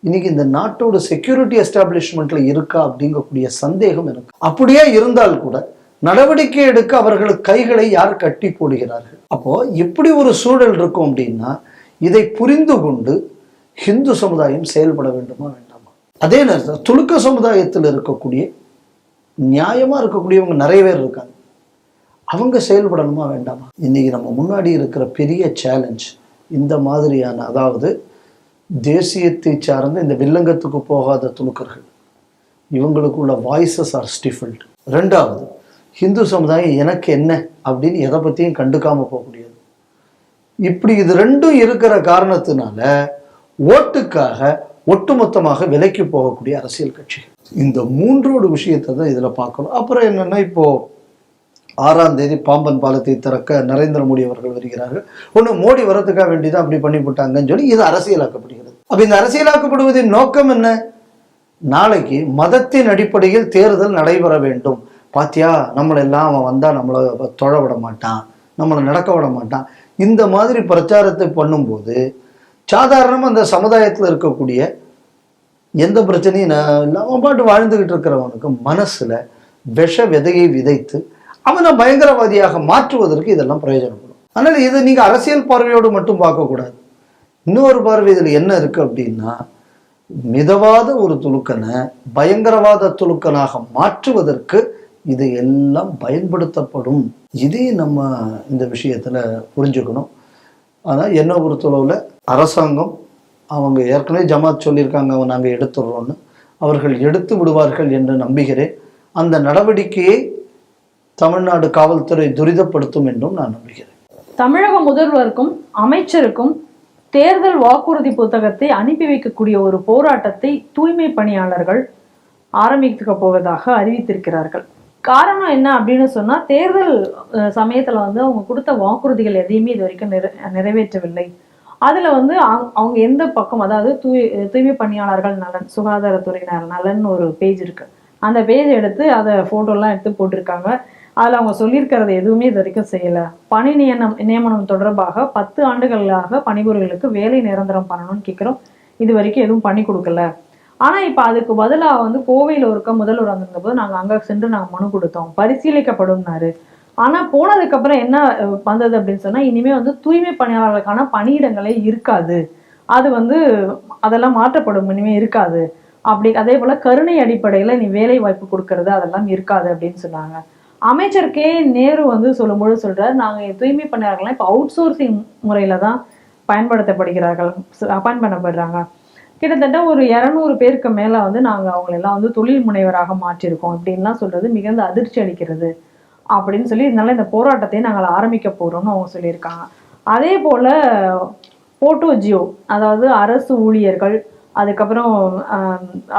இன்னைக்கு இந்த நாட்டோட செக்யூரிட்டி எஸ்டாப்ளிஷ்மெண்ட்ல இருக்கா அப்படிங்கக்கூடிய சந்தேகம் எனக்கு. அப்படியே இருந்தால் கூட நடவடிக்கை எடுக்க அவர்களுக்கு கைகளை யார் கட்டி போடுகிறார்கள்? அப்போ எப்படி ஒரு சூழல் இருக்கும் அப்படின்னா, இதை புரிந்து கொண்டு ஹிந்து சமுதாயம் செயல்பட வேண்டுமா வேண்டாமா? அதே நேரத்தில் துலுக்க சமுதாயத்தில் இருக்கக்கூடிய நியாயமா இருக்கக்கூடியவங்க நிறைய பேர் இருக்காங்க, அவங்க செயல்படணுமா வேண்டாமா? இன்னைக்கு நம்ம முன்னாடி இருக்கிற பெரிய சேலஞ்ச் இந்த மாதிரியான, அதாவது தேசியத்தை சார்ந்த இந்த வில்லங்கத்துக்கு போகாத துலுக்கர்கள், இவங்களுக்குள்ள வாய்ஸஸ் ஆர் ஸ்டிஃபில்டு. ரெண்டாவது, ஹிந்து சமுதாயம் எனக்கு என்ன அப்படின்னு எதை பற்றியும் கண்டுக்காம போகக்கூடியது. இப்படி இது ரெண்டும் இருக்கிற காரணத்தினால ஓட்டுக்காக ஒட்டுமொத்தமாக விலைக்கு போகக்கூடிய அரசியல் கட்சிகள். இந்த மூன்றோடு விஷயத்தை தான் இதில் பார்க்கணும். அப்புறம் என்னன்னா, இப்போ 6ஆம் தேதி பாம்பன் பாலத்தை திறக்க நரேந்திர மோடி அவர்கள் வருகிறார்கள். ஒன்று மோடி வரதுக்காக வேண்டிதான் அப்படி பண்ணி போட்டாங்கன்னு சொல்லி இது அரசியலாக்கப்படுகிறது. அப்ப இந்த அரசியலாக்கப்படுவதின் நோக்கம் என்ன? நாளைக்கு மதத்தின் அடிப்படையில் தேர்தல் நடைபெற வேண்டும். பாத்தியா, நம்மளெல்லாம் அவன் வந்தா நம்மளை தொழ விட மாட்டான், நம்மளை நடக்க விட மாட்டான், இந்த மாதிரி பிரச்சாரத்தை பண்ணும்போது சாதாரணமாக அந்த சமுதாயத்தில் இருக்கக்கூடிய எந்த பிரச்சனையும் இல்லாமல் பாட்டு வாழ்ந்துகிட்டு இருக்கிறவனுக்கு மனசுல விஷ விதையை விதைத்து அவனை பயங்கரவாதியாக மாற்றுவதற்கு இதெல்லாம் பிரயோஜனப்படும். அதனால இதை நீங்க அரசியல் பார்வையோடு மட்டும் பார்க்கக்கூடாது. இன்னொரு பார்வை இதில் என்ன இருக்கு அப்படின்னா, மிதவாத ஒரு துலுக்கனை பயங்கரவாத துலுக்கனாக மாற்றுவதற்கு இது எல்லாம் பயன்படுத்தப்படும். இதே நம்ம இந்த விஷயத்துல புரிஞ்சுக்கணும். ஆனால் என்ன பொறுத்தளவில் அரசாங்கம் அவங்க ஏற்கனவே ஜமாத் சொல்லியிருக்காங்க, அவன் நாங்கள் எடுத்துடுறோன்னு, அவர்கள் எடுத்து விடுவார்கள் என்று நம்புகிறேன். அந்த நடவடிக்கையை தமிழ்நாடு காவல்துறை துரிதப்படுத்தும் என்றும் நான் நம்புகிறேன். தமிழக முதல்வருக்கும் அமைச்சருக்கும் தேர்தல் வாக்குறுதி புத்தகத்தை அனுப்பி வைக்கக்கூடிய ஒரு போராட்டத்தை தூய்மை பணியாளர்கள் ஆரம்பிக்க போவதாக அறிவித்திருக்கிறார்கள். காரணம் என்ன அப்படின்னு சொன்னா, தேர்தல் சமயத்துல வந்து அவங்க கொடுத்த வாக்குறுதிகள் எதையுமே இது வரைக்கும் நிறைவேற்றவில்லை. அதுல வந்து அவங்க எந்த பக்கம், அதாவது தூய்மை பணியாளர்கள் நலன், சுகாதாரத்துறையினர் நலன் ஒரு பேஜ் இருக்கு, அந்த பேஜ் எடுத்து அதை போட்டோலாம் எடுத்து போட்டிருக்காங்க. அதுல அவங்க சொல்லியிருக்கிறது எதுவுமே இது வரைக்கும் செய்யல. பணி நியமனம் தொடர்பாக 10 ஆண்டுகளாக பணிபுரிகளுக்கு வேலை நிரந்தரம் பண்ணணும்னு கேட்கிறோம், இது வரைக்கும் எதுவும் பண்ணி கொடுக்கல. ஆனா இப்ப அதுக்கு பதிலா வந்து கோவையில இருக்க முதல்வர் வந்திருந்த போது நாங்க அங்க சென்று நாங்க மனு கொடுத்தோம், பரிசீலிக்கப்படும்னாரு. ஆனா போனதுக்கு அப்புறம் என்ன வந்தது அப்படின்னு சொன்னா, இனிமே வந்து தூய்மை பணியாளர்களுக்கான பணியிடங்களே இருக்காது, அது வந்து அதெல்லாம் மாற்றப்படும், இனிமே இருக்காது அப்படி. அதே போல கருணை அடிப்படையில நீ வேலை வாய்ப்பு கொடுக்கறது அதெல்லாம் இருக்காது அப்படின்னு சொன்னாங்க. அமைச்சர் கே நேரு வந்து சொல்லும்போது சொல்றாரு, நாங்க தூய்மை பணியாளர்கள்லாம் இப்ப அவுட் சோர்சிங் முறையில தான் பயன்படுத்தப்படுகிறார்கள், அப்பாயின் பண்ணப்படுறாங்க. கிட்டத்தட்ட ஒரு 200 பேருக்கு மேல வந்து நாங்க அவங்களெல்லாம் வந்து தொழில் முனைவராக மாற்றிருக்கோம் அப்படின்லாம் சொல்றது மிகுந்த அதிர்ச்சி அளிக்கிறது அப்படின்னு சொல்லி, இதனால இந்த போராட்டத்தை நாங்கள் ஆரம்பிக்க போறோம்னு அவங்க சொல்லியிருக்காங்க. அதே போல போட்டோ ஜியோ, அதாவது அரசு ஊழியர்கள், அதுக்கப்புறம்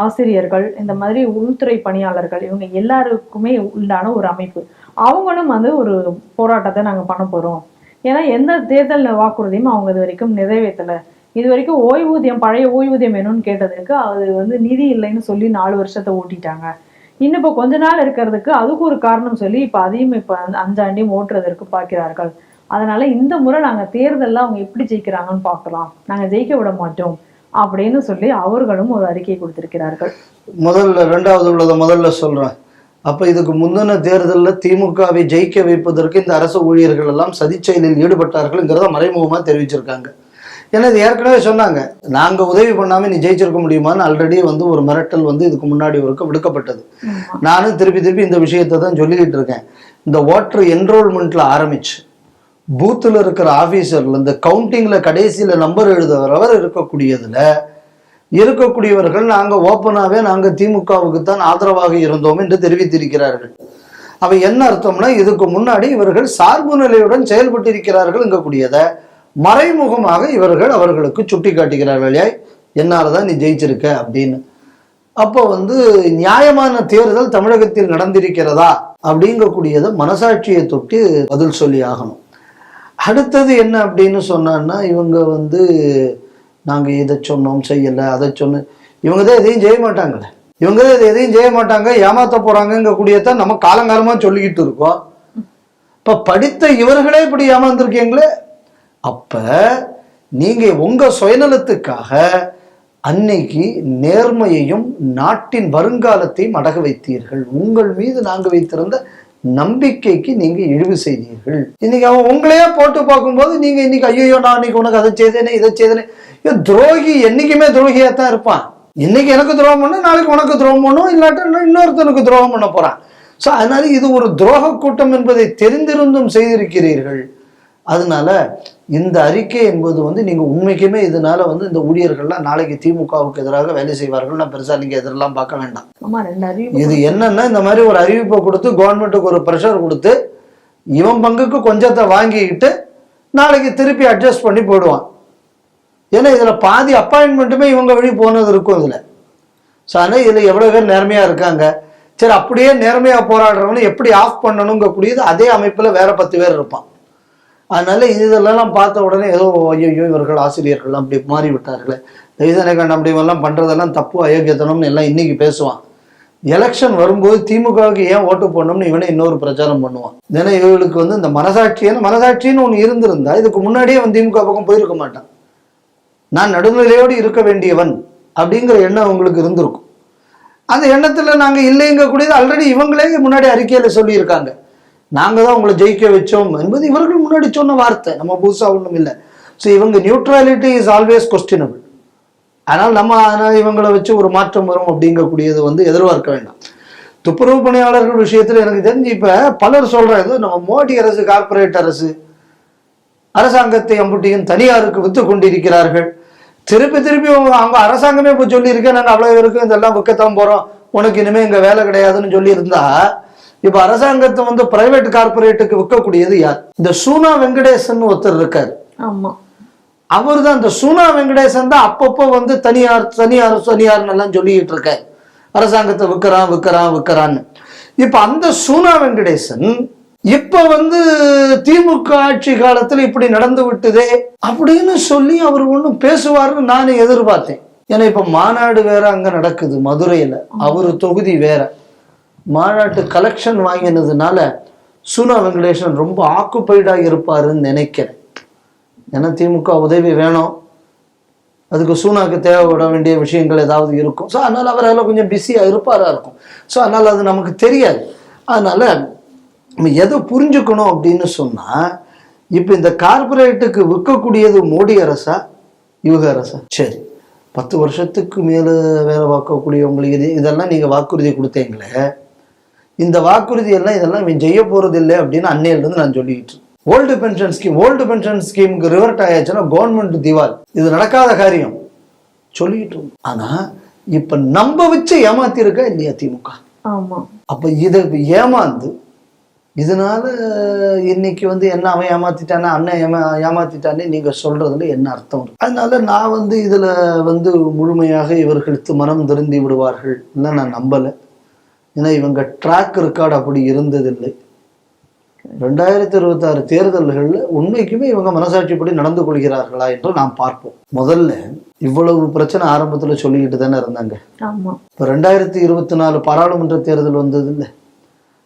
ஆசிரியர்கள், இந்த மாதிரி உள்துறை பணியாளர்கள், இவங்க எல்லாருக்குமே உண்டான ஒரு அமைப்பு, அவங்களும் வந்து ஒரு போராட்டத்தை நாங்க பண்ண போறோம். ஏன்னா எந்த தேர்தல் வாக்குறுதியும் அவங்க இது வரைக்கும் நிறைவேற்றல. இது வரைக்கும் ஓய்வூதியம், பழைய ஓய்வூதியம் வேணும்னு கேட்டதுக்கு அது வந்து நிதி இல்லைன்னு சொல்லி 4 வருஷத்தை ஓட்டிட்டாங்க. இன்னும் இப்போ கொஞ்ச நாள் இருக்கிறதுக்கு அதுக்கு ஒரு காரணம் சொல்லி இப்போ அதையும் இப்போ 5 ஆண்டையும் ஓட்டுறதற்கு பார்க்கிறார்கள். அதனால இந்த முறை நாங்க தேர்தலில் அவங்க எப்படி ஜெயிக்கிறாங்கன்னு பார்க்கலாம், நாங்க ஜெயிக்க விட மாட்டோம் அப்படின்னு சொல்லி அவர்களும் ஒரு அறிக்கை கொடுத்திருக்கிறார்கள். ரெண்டாவது உள்ளதை முதல்ல சொல்றேன். அப்ப இதுக்கு முந்தின தேர்தலில் திமுகவை ஜெயிக்க வைப்பதற்கு இந்த அரசு ஊழியர்கள் எல்லாம் சதிச்செயலில் ஈடுபட்டார்கள்ங்கிறத மறைமுகமா தெரிவிச்சிருக்காங்க. ஏன்னா இது ஏற்கனவே சொன்னாங்க, நாங்க உதவி பண்ணாம நீ ஜெயிச்சிருக்க முடியுமான்னு ஆல்ரெடி வந்து ஒரு மிரட்டல் வந்து இதுக்கு முன்னாடி வரைக்கும் விடுக்கப்பட்டது. நானும் திருப்பி இந்த விஷயத்தை தான் சொல்லிக்கிட்டு இருக்கேன். இந்த ஓட்டர் என்ரோல்மெண்ட்ல ஆரம்பிச்சு பூத்துல இருக்கிற ஆபீசர்ல இந்த கவுண்டிங்ல கடைசியில நம்பர் எழுதுறவர் இருக்கக்கூடியவர்கள் நாங்க ஓப்பனாவே நாங்க திமுகவுக்கு தான் ஆதரவாக இருந்தோம் என்று தெரிவித்திருக்கிறார்கள். அவ என்ன அர்த்தம்னா, இதுக்கு முன்னாடி இவர்கள் சார்பு நிலையுடன் செயல்பட்டு இருக்கிறார்கள் என்கக்கூடியதை மறைமுகமாக இவர்கள் அவர்களுக்கு சுட்டி காட்டுகிறார்கள். என்னாலதான் நீ ஜெயிச்சிருக்க அப்படின்னு. அப்போ வந்து நியாயமான தேர்தல் தமிழகத்தில் நடந்திருக்கிறதா அப்படிங்கக்கூடியதை மனசாட்சியை தொட்டு பதில் சொல்லி ஆகணும். அடுத்தது என்ன அப்படின்னு சொன்னான்னா, இவங்க வந்து நாங்க இதை சொன்னோம் செய்யலை, அதை சொன்ன, இவங்க தான் எதையும் செய்ய மாட்டாங்களே, இவங்க தான் எதையும் செய்ய மாட்டாங்க, ஏமாத்த போறாங்கக்கூடியதான் நம்ம காலங்காலமா சொல்லிக்கிட்டு இருக்கோம். இப்ப படித்த இவர்களே இப்படி ஏமாந்துருக்கீங்களே, அப்ப நீங்க உங்க சுயநலத்துக்காக அன்னைக்கு நேர்மையையும் நாட்டின் வருங்காலத்தையும் அடக வைத்தீர்கள். உங்கள் மீது நாங்க வைத்திருந்த நம்பிக்கைக்கு நீங்க இழிவு செய்தீர்கள். இன்னைக்கு அவன் உங்களையே போட்டு பார்க்கும்போது நீங்க இன்னைக்கு ஐயோ நான் இன்னைக்கு உனக்கு அதை செய்தேனே இதை செய்தேனே. துரோகி என்னைக்குமே துரோகியா தான் இருப்பான். இன்னைக்கு எனக்கு துரோகம் பண்ண, நாளைக்கு உனக்கு துரோகம் பண்ணும், இல்லாட்டா இன்னொருத்தனுக்கு துரோகம் பண்ண போறான். ஸோ அதனால இது ஒரு துரோக கூட்டம் என்பதை தெரிந்திருந்தும் செய்திருக்கிறீர்கள். அதனால இந்த அறிக்கை என்பது வந்து நீங்க உண்மைக்குமே இதனால வந்து இந்த ஊழியர்கள்லாம் நாளைக்கு திமுகவுக்கு எதிராக வேலை செய்வார்கள். நான் பெருசா நீங்க எதிரெல்லாம் பார்க்க வேண்டாம். இது என்னன்னா, இந்த மாதிரி ஒரு அறிவிப்பை கொடுத்து கவர்மெண்ட்டுக்கு ஒரு ப்ரெஷர் கொடுத்து இவன் பங்குக்கு கொஞ்சத்தை வாங்கிக்கிட்டு நாளைக்கு திருப்பி அட்ஜஸ்ட் பண்ணி போயிடுவான். ஏன்னா இதுல பாதி அப்பாயின்மெண்ட்டுமே இவங்க வழி போனது இருக்கும் இதுல. ஸோ அதனால இதுல எவ்வளவு பேர் நேர்மையா இருக்காங்க. சரி, அப்படியே நேர்மையா போராடுறவங்க எப்படி ஆஃப் பண்ணணுங்கக்கூடியது அதே அமைப்புல வேற 10 பேர் இருப்பான். அதனால இதெல்லாம் பார்த்த உடனே ஏதோ ஐயோ இவர்கள் ஆசிரியர்கள் அப்படி மாறி விட்டார்களே, இதனை அப்படி எல்லாம் பண்றதெல்லாம் தப்பு, அயோக்கியத்தனம்னு எல்லாம் இன்னைக்கு பேசுவான். எலெக்ஷன் வரும்போது திமுகவுக்கு ஏன் ஓட்டு போடணும்னு இவனே இன்னொரு பிரச்சாரம் பண்ணுவான். ஏன்னா இவர்களுக்கு வந்து இந்த மனசாட்சின்னு ஒன்று இருந்திருந்தா இதுக்கு முன்னாடியே அவன் திமுக பக்கம் போயிருக்க மாட்டான். நான் நடுநிலையோடு இருக்க வேண்டியவன் அப்படிங்கிற எண்ணம் அவங்களுக்கு இருந்திருக்கும். அந்த எண்ணத்துல நாங்க இல்லைங்கக்கூடியது ஆல்ரெடி இவங்களே முன்னாடி அறிக்கையில சொல்லியிருக்காங்க. நாங்க தான் உங்களை ஜெயிக்க வச்சோம் என்பது இவர்கள் முன்னாடி சொன்ன வார்த்தை, நம்ம புதுசா ஒன்றும் இல்லை. ஸோ இவங்க நியூட்ரலிட்டி இஸ் ஆல்வேஸ் கொஸ்டினபிள். ஆனால் நம்ம இவங்களை வச்சு ஒரு மாற்றம் வரும் அப்படிங்கக்கூடியது வந்து எதிர்பார்க்க வேண்டாம். துப்புரவு பணியாளர்கள் விஷயத்துல எனக்கு தெரிஞ்சு இப்ப பலர் சொல்றது, நம்ம மோடி அரசு கார்பரேட் அரசு, அரசாங்கத்தை அம்புட்டியும் தனியாருக்கு வித்து கொண்டிருக்கிறார்கள். திருப்பி அவங்க அரசாங்கமே இப்போ சொல்லியிருக்கேன், நாங்கள் அவ்வளவு இருக்கும் இதெல்லாம் விற்கத்தான் போறோம், உனக்கு இனிமே இங்க வேலை கிடையாதுன்னு சொல்லி இருந்தா, இப்ப அரசாங்கத்தை வந்து பிரைவேட் கார்பரேட்டுக்கு விற்கக்கூடியது யார்? இந்த சூனா வெங்கடேசன் ஒருத்தர் இருக்காரு. அவர் தான், இந்த சூனா வெங்கடேசன் தான் அப்பப்போ வந்து தனியார் எல்லாம் சொல்லிட்டு இருக்காரு. அரசாங்கத்தை விற்கிறான்னு. இப்ப அந்த சூனா வெங்கடேசன் இப்ப திமுக ஆட்சி காலத்துல இப்படி நடந்து விட்டுதே அப்படின்னு சொல்லி அவர் ஒண்ணும் பேசுவாருன்னு நானும் எதிர்பார்த்தேன். ஏன்னா இப்ப மாநாடு வேற அங்க நடக்குது மதுரையில, அவரு தொகுதி வேற. மாநாட்டு கலெக்ஷன் வாங்கினதுனால சூனா வெங்கடேசன் ரொம்ப ஆக்குப்பைடா இருப்பாருன்னு நினைக்கிறேன். ஏன்னா திமுக உதவி வேணும், அதுக்கு சூனாக்கு தேவைப்பட வேண்டிய விஷயங்கள் ஏதாவது இருக்கும். ஸோ அதனால அவர் அதில் கொஞ்சம் பிஸியாக இருப்பாரா இருக்கும். ஸோ அதனால அது நமக்கு தெரியாது. அதனால நம்ம எதை புரிஞ்சுக்கணும் அப்படின்னு சொன்னா, இப்போ இந்த கார்பரேட்டுக்கு விற்கக்கூடியது மோடி அரசா இவங்க அரசா? சரி, 10 வருஷத்துக்கு மேலே வேலை பார்க்கக்கூடியவங்களுக்கு இதெல்லாம் நீங்கள் வாக்குறுதி கொடுத்தீங்களே, இந்த வாக்குறுதி எல்லாம் இதெல்லாம் இவன் செய்ய போறது இல்லை அப்படின்னு அன்னையிலிருந்து நான் சொல்லிக்கிட்டு. ஓல்டு பென்ஷன் ஸ்கீமுக்கு ரிவர்ட் ஆயாச்சுன்னா கவர்மெண்ட் திவால், இது நடக்காத காரியம் சொல்லிட்டு. ஆனா இப்ப நம்ப வச்சு ஏமாத்தி இருக்கா இல்லையா திமுக? அப்ப இதை ஏமாந்து இதனால இன்னைக்கு என்ன அவன் ஏமாத்திட்டானே அண்ணன் ஏமாத்திட்டானே நீங்க சொல்றதுல என்ன அர்த்தம் இருக்கு? அதனால நான் இதுல முழுமையாக இவர்களுக்கு மனம் திருந்தி விடுவார்கள் நான் நம்பல. ஏன்னா இவங்க ட்ராக் ரெக்கார்டு அப்படி இருந்ததில்லை. 2026 தேர்தல்கள்ல உண்மைக்குமே இவங்க மனசாட்சிப்படி நடந்து கொள்கிறார்களா என்று நாம் பார்ப்போம். முதல்ல இவ்வளவு பிரச்சனை ஆரம்பத்துல சொல்லிக்கிட்டு தானே இருந்தாங்க. இப்ப 2024 பாராளுமன்ற தேர்தல் வந்தது இல்லை,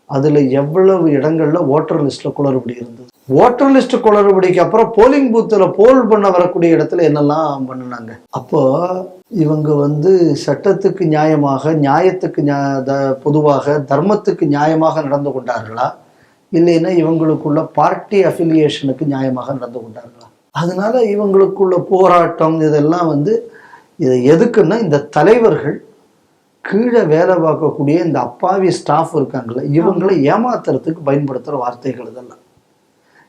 அதுல எவ்வளவு இடங்கள்ல ஓட்டர் லிஸ்ட்ல குளறுபடி இருந்தது. ஓட்டர் லிஸ்ட் குளறுபடிக்கு அப்புறம் போலிங் பூத்துல போல் பண்ண வரக்கூடிய இடத்துல என்னெல்லாம் பண்ணினாங்க. அப்போ இவங்க சட்டத்துக்கு நியாயமாக, நியாயத்துக்கு பொதுவாக தர்மத்துக்கு நியாயமாக நடந்து கொண்டார்களா, இல்லைன்னா இவங்களுக்குள்ள பார்ட்டி அஃபிலியேஷனுக்கு நியாயமாக நடந்து கொண்டார்களா? அதனால இவங்களுக்குள்ள போராட்டம் இதெல்லாம் இதை எதுக்குன்னா, இந்த தலைவர்கள் கீழே வேலை பார்க்கக்கூடிய இந்த அப்பாவி ஸ்டாஃப் இருக்காங்களே, இவங்களை ஏமாத்துறதுக்கு பயன்படுத்துகிற வார்த்தைகள் இதெல்லாம்.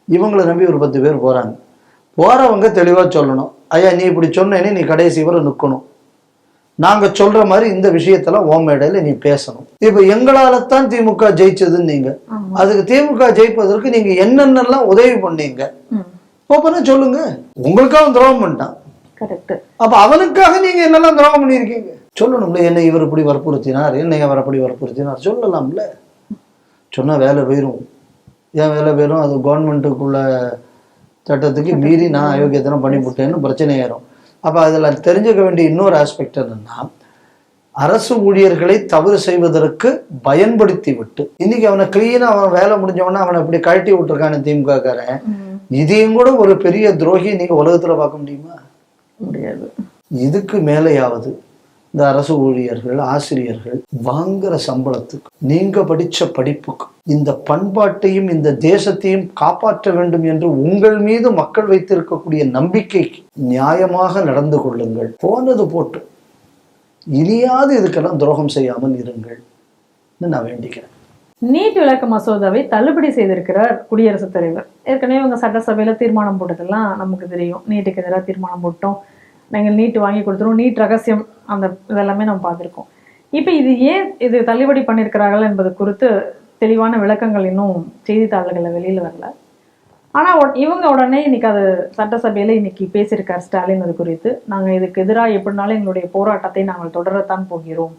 இவங்களை நம்பி ஒரு 10 பேர் போகிறாங்க. போகிறவங்க தெளிவாக சொல்லணும், ஐயா நீ இப்படி சொன்னேனே நீ கடைசி வரை நிற்கணும், நாங்கள் சொல்கிற மாதிரி இந்த விஷயத்தெல்லாம் ஓ மேடையில் நீ பேசணும். இப்போ எங்களால் தான் திமுக ஜெயிச்சதுன்னு நீங்கள், அதுக்கு திமுக ஜெயிப்பதற்கு நீங்கள் என்னென்னலாம் உதவி பண்ணீங்க ஓப்பனா சொல்லுங்க. உங்களுக்காக துரோகம் பண்ணிட்டான், அப்போ அவனுக்காக நீங்கள் என்னெல்லாம் துரோகம் பண்ணியிருக்கீங்க சொல்லணும்ல. என்னை இவர் இப்படி வற்புறுத்தினார், என்னை அவர் அப்படி வற்புறுத்தினார் சொல்லலாம்ல. சொன்னால் வேலை போயிடும். ஏன் வேலை போயிடும்? அது கவர்மெண்ட்டுக்குள்ள சட்டத்துக்கு மீறி நான் அயோக்கியத்தனம் பண்ணிவிட்டேன்னு பிரச்சனை ஏறும். அப்போ அதில் தெரிஞ்சுக்க வேண்டிய இன்னொரு ஆஸ்பெக்ட் என்னன்னா, அரசு ஊழியர்களை தவறு செய்வதற்கு பயன்படுத்தி விட்டு இன்னைக்கு அவனை கிளீனா அவன் வேலை முடிஞ்சவனா அவனை அப்படி கழட்டி விட்டுருக்கான திமுக காரன். இதையும் கூட ஒரு பெரிய துரோகி நீங்க உலகத்துல பார்க்க முடியுமா? முடியாது. இதுக்கு மேலேயாவது இந்த அரசு ஊழியர்கள், ஆசிரியர்கள் வாங்குற சம்பளத்துக்கு, நீங்க படிச்ச படிப்புக்கு, இந்த பண்பாட்டையும் இந்த தேசத்தையும் காப்பாற்ற வேண்டும் என்று உங்கள் மீது மக்கள் வைத்திருக்கக்கூடிய நம்பிக்கைக்கு நியாயமாக நடந்து கொள்ளுங்கள். போனது போட்டு இனியாவது இதுக்கெல்லாம் துரோகம் செய்யாமல் இருங்கள் நான் வேண்டிக்கிறேன். நீட் விளக்க மசோதாவை தள்ளுபடி செய்திருக்கிறார் குடியரசுத் தலைவர். ஏற்கனவே இவங்க சட்டசபையில தீர்மானம் போட்டதெல்லாம் நமக்கு தெரியும். நீட்டுக்கு எதிராக தீர்மானம் போட்டோம், நாங்கள் நீட் வாங்கி கொடுத்துருவோம், நீட் ரகசியம், அந்த இதெல்லாமே நம்ம பார்த்துருக்கோம். இப்போ இது தள்ளுபடி பண்ணியிருக்கிறார்கள் என்பது குறித்து தெளிவான விளக்கங்கள் இன்னும் செய்தித்தாள்களில் வெளியில் வரல. ஆனால் இவங்க உடனே இன்னைக்கு அது சட்டசபையில் இன்னைக்கு பேசியிருக்கார் ஸ்டாலின். அது குறித்து நாங்கள் இதுக்கு எதிராக எப்படினாலும் எங்களுடைய போராட்டத்தை நாங்கள் தொடரத்தான் போகிறோம்,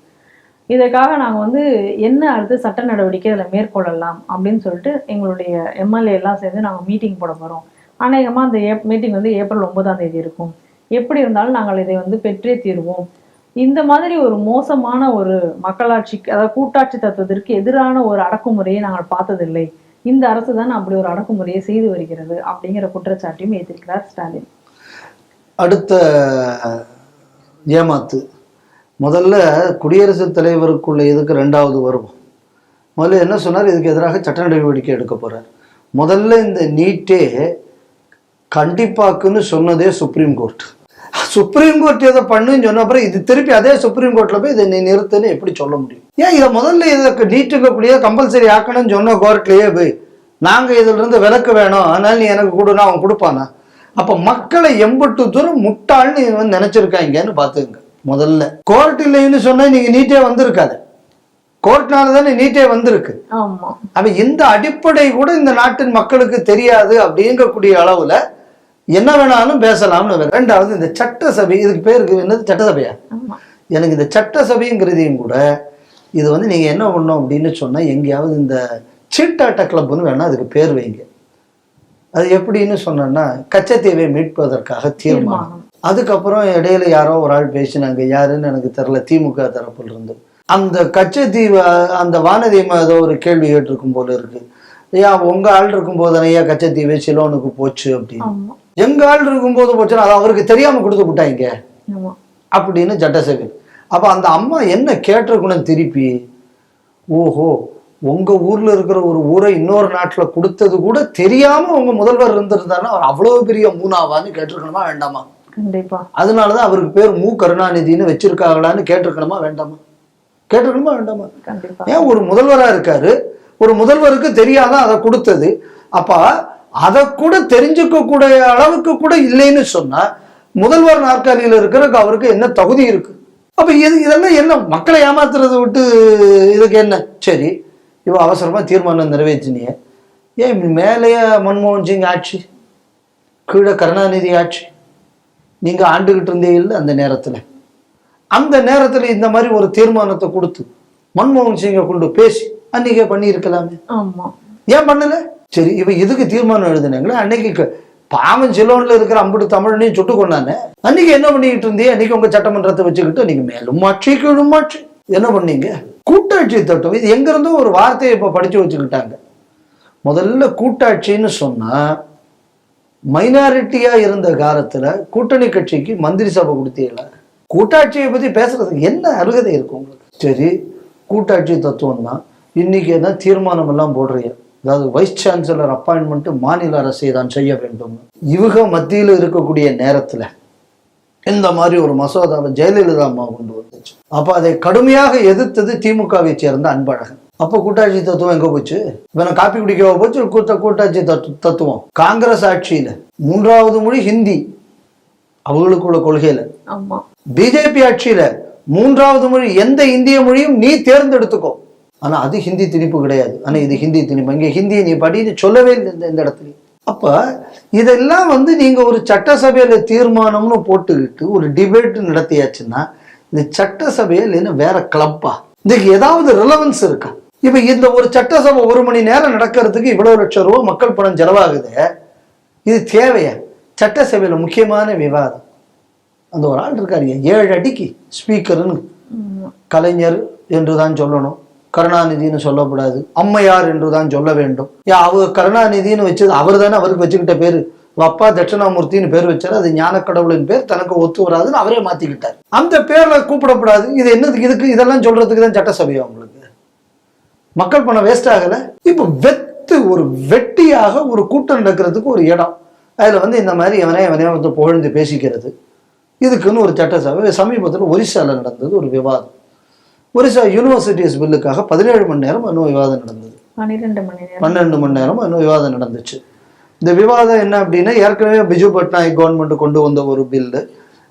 இதற்காக நாங்கள் என்ன அடுத்து சட்ட நடவடிக்கை அதில் மேற்கொள்ளலாம் அப்படின்னு சொல்லிட்டு எங்களுடைய எம்எல்ஏ எல்லாம் சேர்ந்து நாங்கள் மீட்டிங் போட போகிறோம். அநேகமாக அந்த மீட்டிங் ஏப்ரல் 9ஆம் தேதி இருக்கும். எப்படி இருந்தாலும் நாங்கள் இதை பெற்றே தீர்வோம். இந்த மாதிரி ஒரு மோசமான ஒரு மக்களாட்சி, அதாவது கூட்டாட்சி தத்துவத்திற்கு எதிரான ஒரு அடக்குமுறையை நாங்கள் பார்த்ததில்லை, இந்த அரசு தான் அப்படி ஒரு அடக்குமுறையை செய்து வருகிறது அப்படிங்கிற குற்றச்சாட்டையும் ஏற்றிருக்கிறார் ஸ்டாலின். அடுத்த ஏமாத்து முதல்ல குடியரசுத் தலைவருக்குள்ள இதுக்கு 2வது வருவோம். முதல்ல என்ன சொன்னார்? இதுக்கு எதிராக சட்ட நடவடிக்கை எடுக்க போறார். முதல்ல இந்த நீட்டே கண்டிப்பாக்குன்னு சொன்னதே சுப்ரீம் கோர்ட். சுப்ரீம் கோர்ட் இதை பண்ணுன்னு சொன்ன அப்புறம் இது திருப்பி அதே சுப்ரீம் கோர்ட்ல போய் இதை நீ நிறுத்துன்னு எப்படி சொல்ல முடியும்? ஏன் இதை முதல்ல இதை நீட்டுக்கக்கூடிய கம்பல்சரி ஆக்கணும்னு சொன்ன கோர்ட்லயே போய் நாங்கள் இதுல இருந்து விலக்கு வேணும், அதனால நீ எனக்கு கொடுனா அவன் கொடுப்பானா? அப்ப மக்களை எம்பட்டு தூரம் முட்டாள்னு நினைச்சிருக்காங்கன்னு பாத்துங்க. முதல்ல கோர்ட் இல்லைன்னு சொன்னா நீங்க நீட்டே வந்திருக்காது, கோர்ட்னாலதானே நீட்டே வந்திருக்கு. அப்ப இந்த அடிப்படை கூட இந்த நாட்டின் மக்களுக்கு தெரியாது அப்படிங்கக்கூடிய அளவுல என்ன வேணாலும் பேசலாம்னு. 2வது இந்த சட்டசபை, இதுக்கு பேருக்கு என்னது சட்டசபையா? எனக்கு இந்த சட்டசபைங்கிறதையும் கூட இது வந்து நீங்க என்ன பண்ணணும் அப்படின்னு சொன்னா எங்கேயாவது இந்த சீட்டாட்ட கிளப்னு வேணா அதுக்கு பேர் வைங்க. அது எப்படின்னு சொன்னா கச்சத்தீவை மீட்பதற்காக தீர்மானம். அதுக்கப்புறம் இடையில யாரோ ஒரு ஆள் பேசினாங்க, யாருன்னு எனக்கு தெரியல, திமுக தரப்புல இருந்து. அந்த கச்சத்தீவு அந்த வானதீமை ஏதோ ஒரு கேள்வி கேட்டிருக்கும் போல இருக்கு, ஏன் உங்க ஆள் இருக்கும் போது தானே கச்சத்தீவு சிலோனுக்கு போச்சு அப்படின்னு. எங்க ஆள் இருக்கும் போது போச்சுன்னா அது அவருக்கு தெரியாம கொடுத்து விட்டாங்க அப்படின்னு சட்டசபை. அப்ப அந்த அம்மா என்ன கேட்டிருக்கணும் திருப்பி, ஓஹோ உங்க ஊர்ல இருக்கிற ஒரு ஊரை இன்னொரு நாட்டுல கொடுத்தது கூட தெரியாம உங்க முதல்வர் இருந்திருந்தாருன்னா அவர் அவ்வளவு பெரிய மூணாவான்னு கேட்டிருக்கணுமா வேண்டாமா? கண்டிப்பா. அதனாலதான் அவருக்கு பேர் மு கருணாநிதினு வச்சிருக்காங்களான்னு கேட்டிருக்கணுமா வேண்டாமா? கேட்டிருக்கணுமா வேண்டாமா? ஏன் ஒரு முதல்வரா இருக்காரு, ஒரு முதல்வருக்கு தெரியாத அதை கொடுத்தது. அப்ப அதை கூட தெரிஞ்சுக்க கூடிய அளவுக்கு கூட இல்லைன்னு சொன்னா முதல்வர் நாற்காலியில இருக்கிறதுக்கு அவருக்கு என்ன தகுதி இருக்கு? அப்ப இதெல்லாம் என்ன மக்களை ஏமாத்துறதை விட்டு இதுக்கு என்ன? சரி, இவ அவசரமா தீர்மானம் நிறைவேற்றினிய, ஏன் மேலேயே மன்மோகன் சிங் ஆட்சி, கீழே கருணாநிதி ஆட்சி, நீங்க ஆண்டுகிட்டு இருந்தே இல்லை அந்த நேரத்துல. அந்த நேரத்துல இந்த மாதிரி ஒரு தீர்மானத்தை கொடுத்து மன்மோகன் சிங்கை கொண்டு பேசி அன்னைக்கே பண்ணி இருக்கலாமே, ஏன் பண்ணல? சரி, இவ இதுக்கு தீர்மானம் எழுதுனாங்களே, அன்னைக்கு பாவம் சிலோன்ல இருக்கிற அம்புட்டு தமிழனையும் சுட்டு கொண்டானே, அன்னைக்கு என்ன பண்ணிக்கிட்டு இருந்தே? அன்னைக்கு உங்க சட்டமன்றத்தை வச்சுக்கிட்டு நீங்க மேலும் ஆட்சி கீழும் ஆட்சி என்ன பண்ணீங்க? கூட்டாட்சி தத்துவம். இது எங்க இருந்தோ ஒரு வார்த்தையை இப்ப படிச்சு வச்சுக்கிட்டாங்க. முதல்ல கூட்டாட்சின்னு சொன்னா மைனாரிட்டியா இருந்த காலத்துல கூட்டணி கட்சிக்கு மந்திரி சபை கொடுத்தீங்களா? கூட்டாட்சியை பத்தி பேசுறதுக்கு என்ன அருகதை இருக்கு உங்களுக்கு? சரி, கூட்டாட்சி தத்துவம் தான். இன்னைக்கு என்ன தீர்மானம் எல்லாம் போடுறீங்க, அதாவது வைஸ் சான்சலர் அப்பாயின்மெண்ட் மாநில அரசை தான் செய்ய வேண்டும். இவங்க மத்தியில் இருக்கக்கூடிய நேரத்துல இந்த மாதிரி ஒரு மசோதாவை ஜெயலலிதா அம்மா கொண்டு வந்துச்சு. அப்ப அதை கடுமையாக எதிர்த்தது திமுகவை சேர்ந்த அன்பழகன். அப்ப கூட்டாட்சி தத்துவம் எங்க போச்சு? இவனை காப்பி குடிக்க போச்சு கூட்டாட்சி தத்துவம். காங்கிரஸ் ஆட்சியில 3வது மொழி ஹிந்தி அவங்களுக்குள்ள கொள்கையில. பிஜேபி ஆட்சியில 3வது மொழி எந்த இந்திய மொழியும் நீ தேர்ந்தெடுத்துக்கோ, ஆனா அது ஹிந்தி திணிப்பு கிடையாது. ஆனா இது ஹிந்தி திணிப்பு, இங்க ஹிந்தியை நீ படின்னு சொல்லவே இல்லை இந்த இடத்துல. அப்ப இதெல்லாம் வந்து நீங்க ஒரு சட்டசபையில தீர்மானம்னு போட்டுக்கிட்டு ஒரு டிபேட் நடத்தியாச்சுன்னா இந்த சட்டசபையில் என்ன வேற கிளப்பா? இதுக்கு ஏதாவது ரிலவன்ஸ் இருக்கா? இப்ப இந்த ஒரு சட்டசபை 1 மணி நேரம் நடக்கிறதுக்கு இவ்வளவு லட்சம் ரூபாய் மக்கள் பணம் செலவாகுது, இது தேவையா? சட்டசபையில முக்கியமான விவாதம். அந்த ஒரு ஆள் இருக்காரு 7 அடிக்கு ஸ்பீக்கர்னு, கலைஞர் என்றுதான் சொல்லணும், கருணாநிதினு சொல்லக்கூடாது, அம்மையார் என்றுதான் சொல்ல வேண்டும். அவங்க கருணாநிதினு வச்சது அவர் தானே அவருக்கு வச்சுக்கிட்ட பேரு. அப்பா தட்சிணாமூர்த்தின்னு பேர் வச்சாரு, அது ஞான கடவுளின் பேர், தனக்கு ஒத்து வராதுன்னு அவரே மாத்திக்கிட்டார். அந்த பேர்ல கூப்பிடப்படாது. இது என்னதுக்கு? இதுக்கு இதெல்லாம் சொல்றதுக்கு தான் சட்டசபையா உங்களுக்கு? மக்கள் பணம் வேஸ்ட் ஆகல. இப்ப ஒரு வெட்டியாக ஒரு கூட்டம் நடக்கிறதுக்கு ஒரு இடம், அதுல வந்து இந்த மாதிரி எவனே வந்து புகழ்ந்து பேசிக்கிறது, இதுக்குன்னு ஒரு சட்டசபை. சமீபத்தில் ஒரிசால நடந்தது ஒரு விவாதம். ஒரிசா யூனிவர்சிட்டிஸ் பில்லுக்காக 17 மணி நேரம் இன்னும் விவாதம் நடந்தது. 12 மணி நேரம் இன்னும் விவாதம் நடந்துச்சு. இந்த விவாதம் என்ன அப்படின்னா, ஏற்கனவே பிஜு பட்நாயக் கவர்மெண்ட் கொண்டு வந்த ஒரு பில்லு,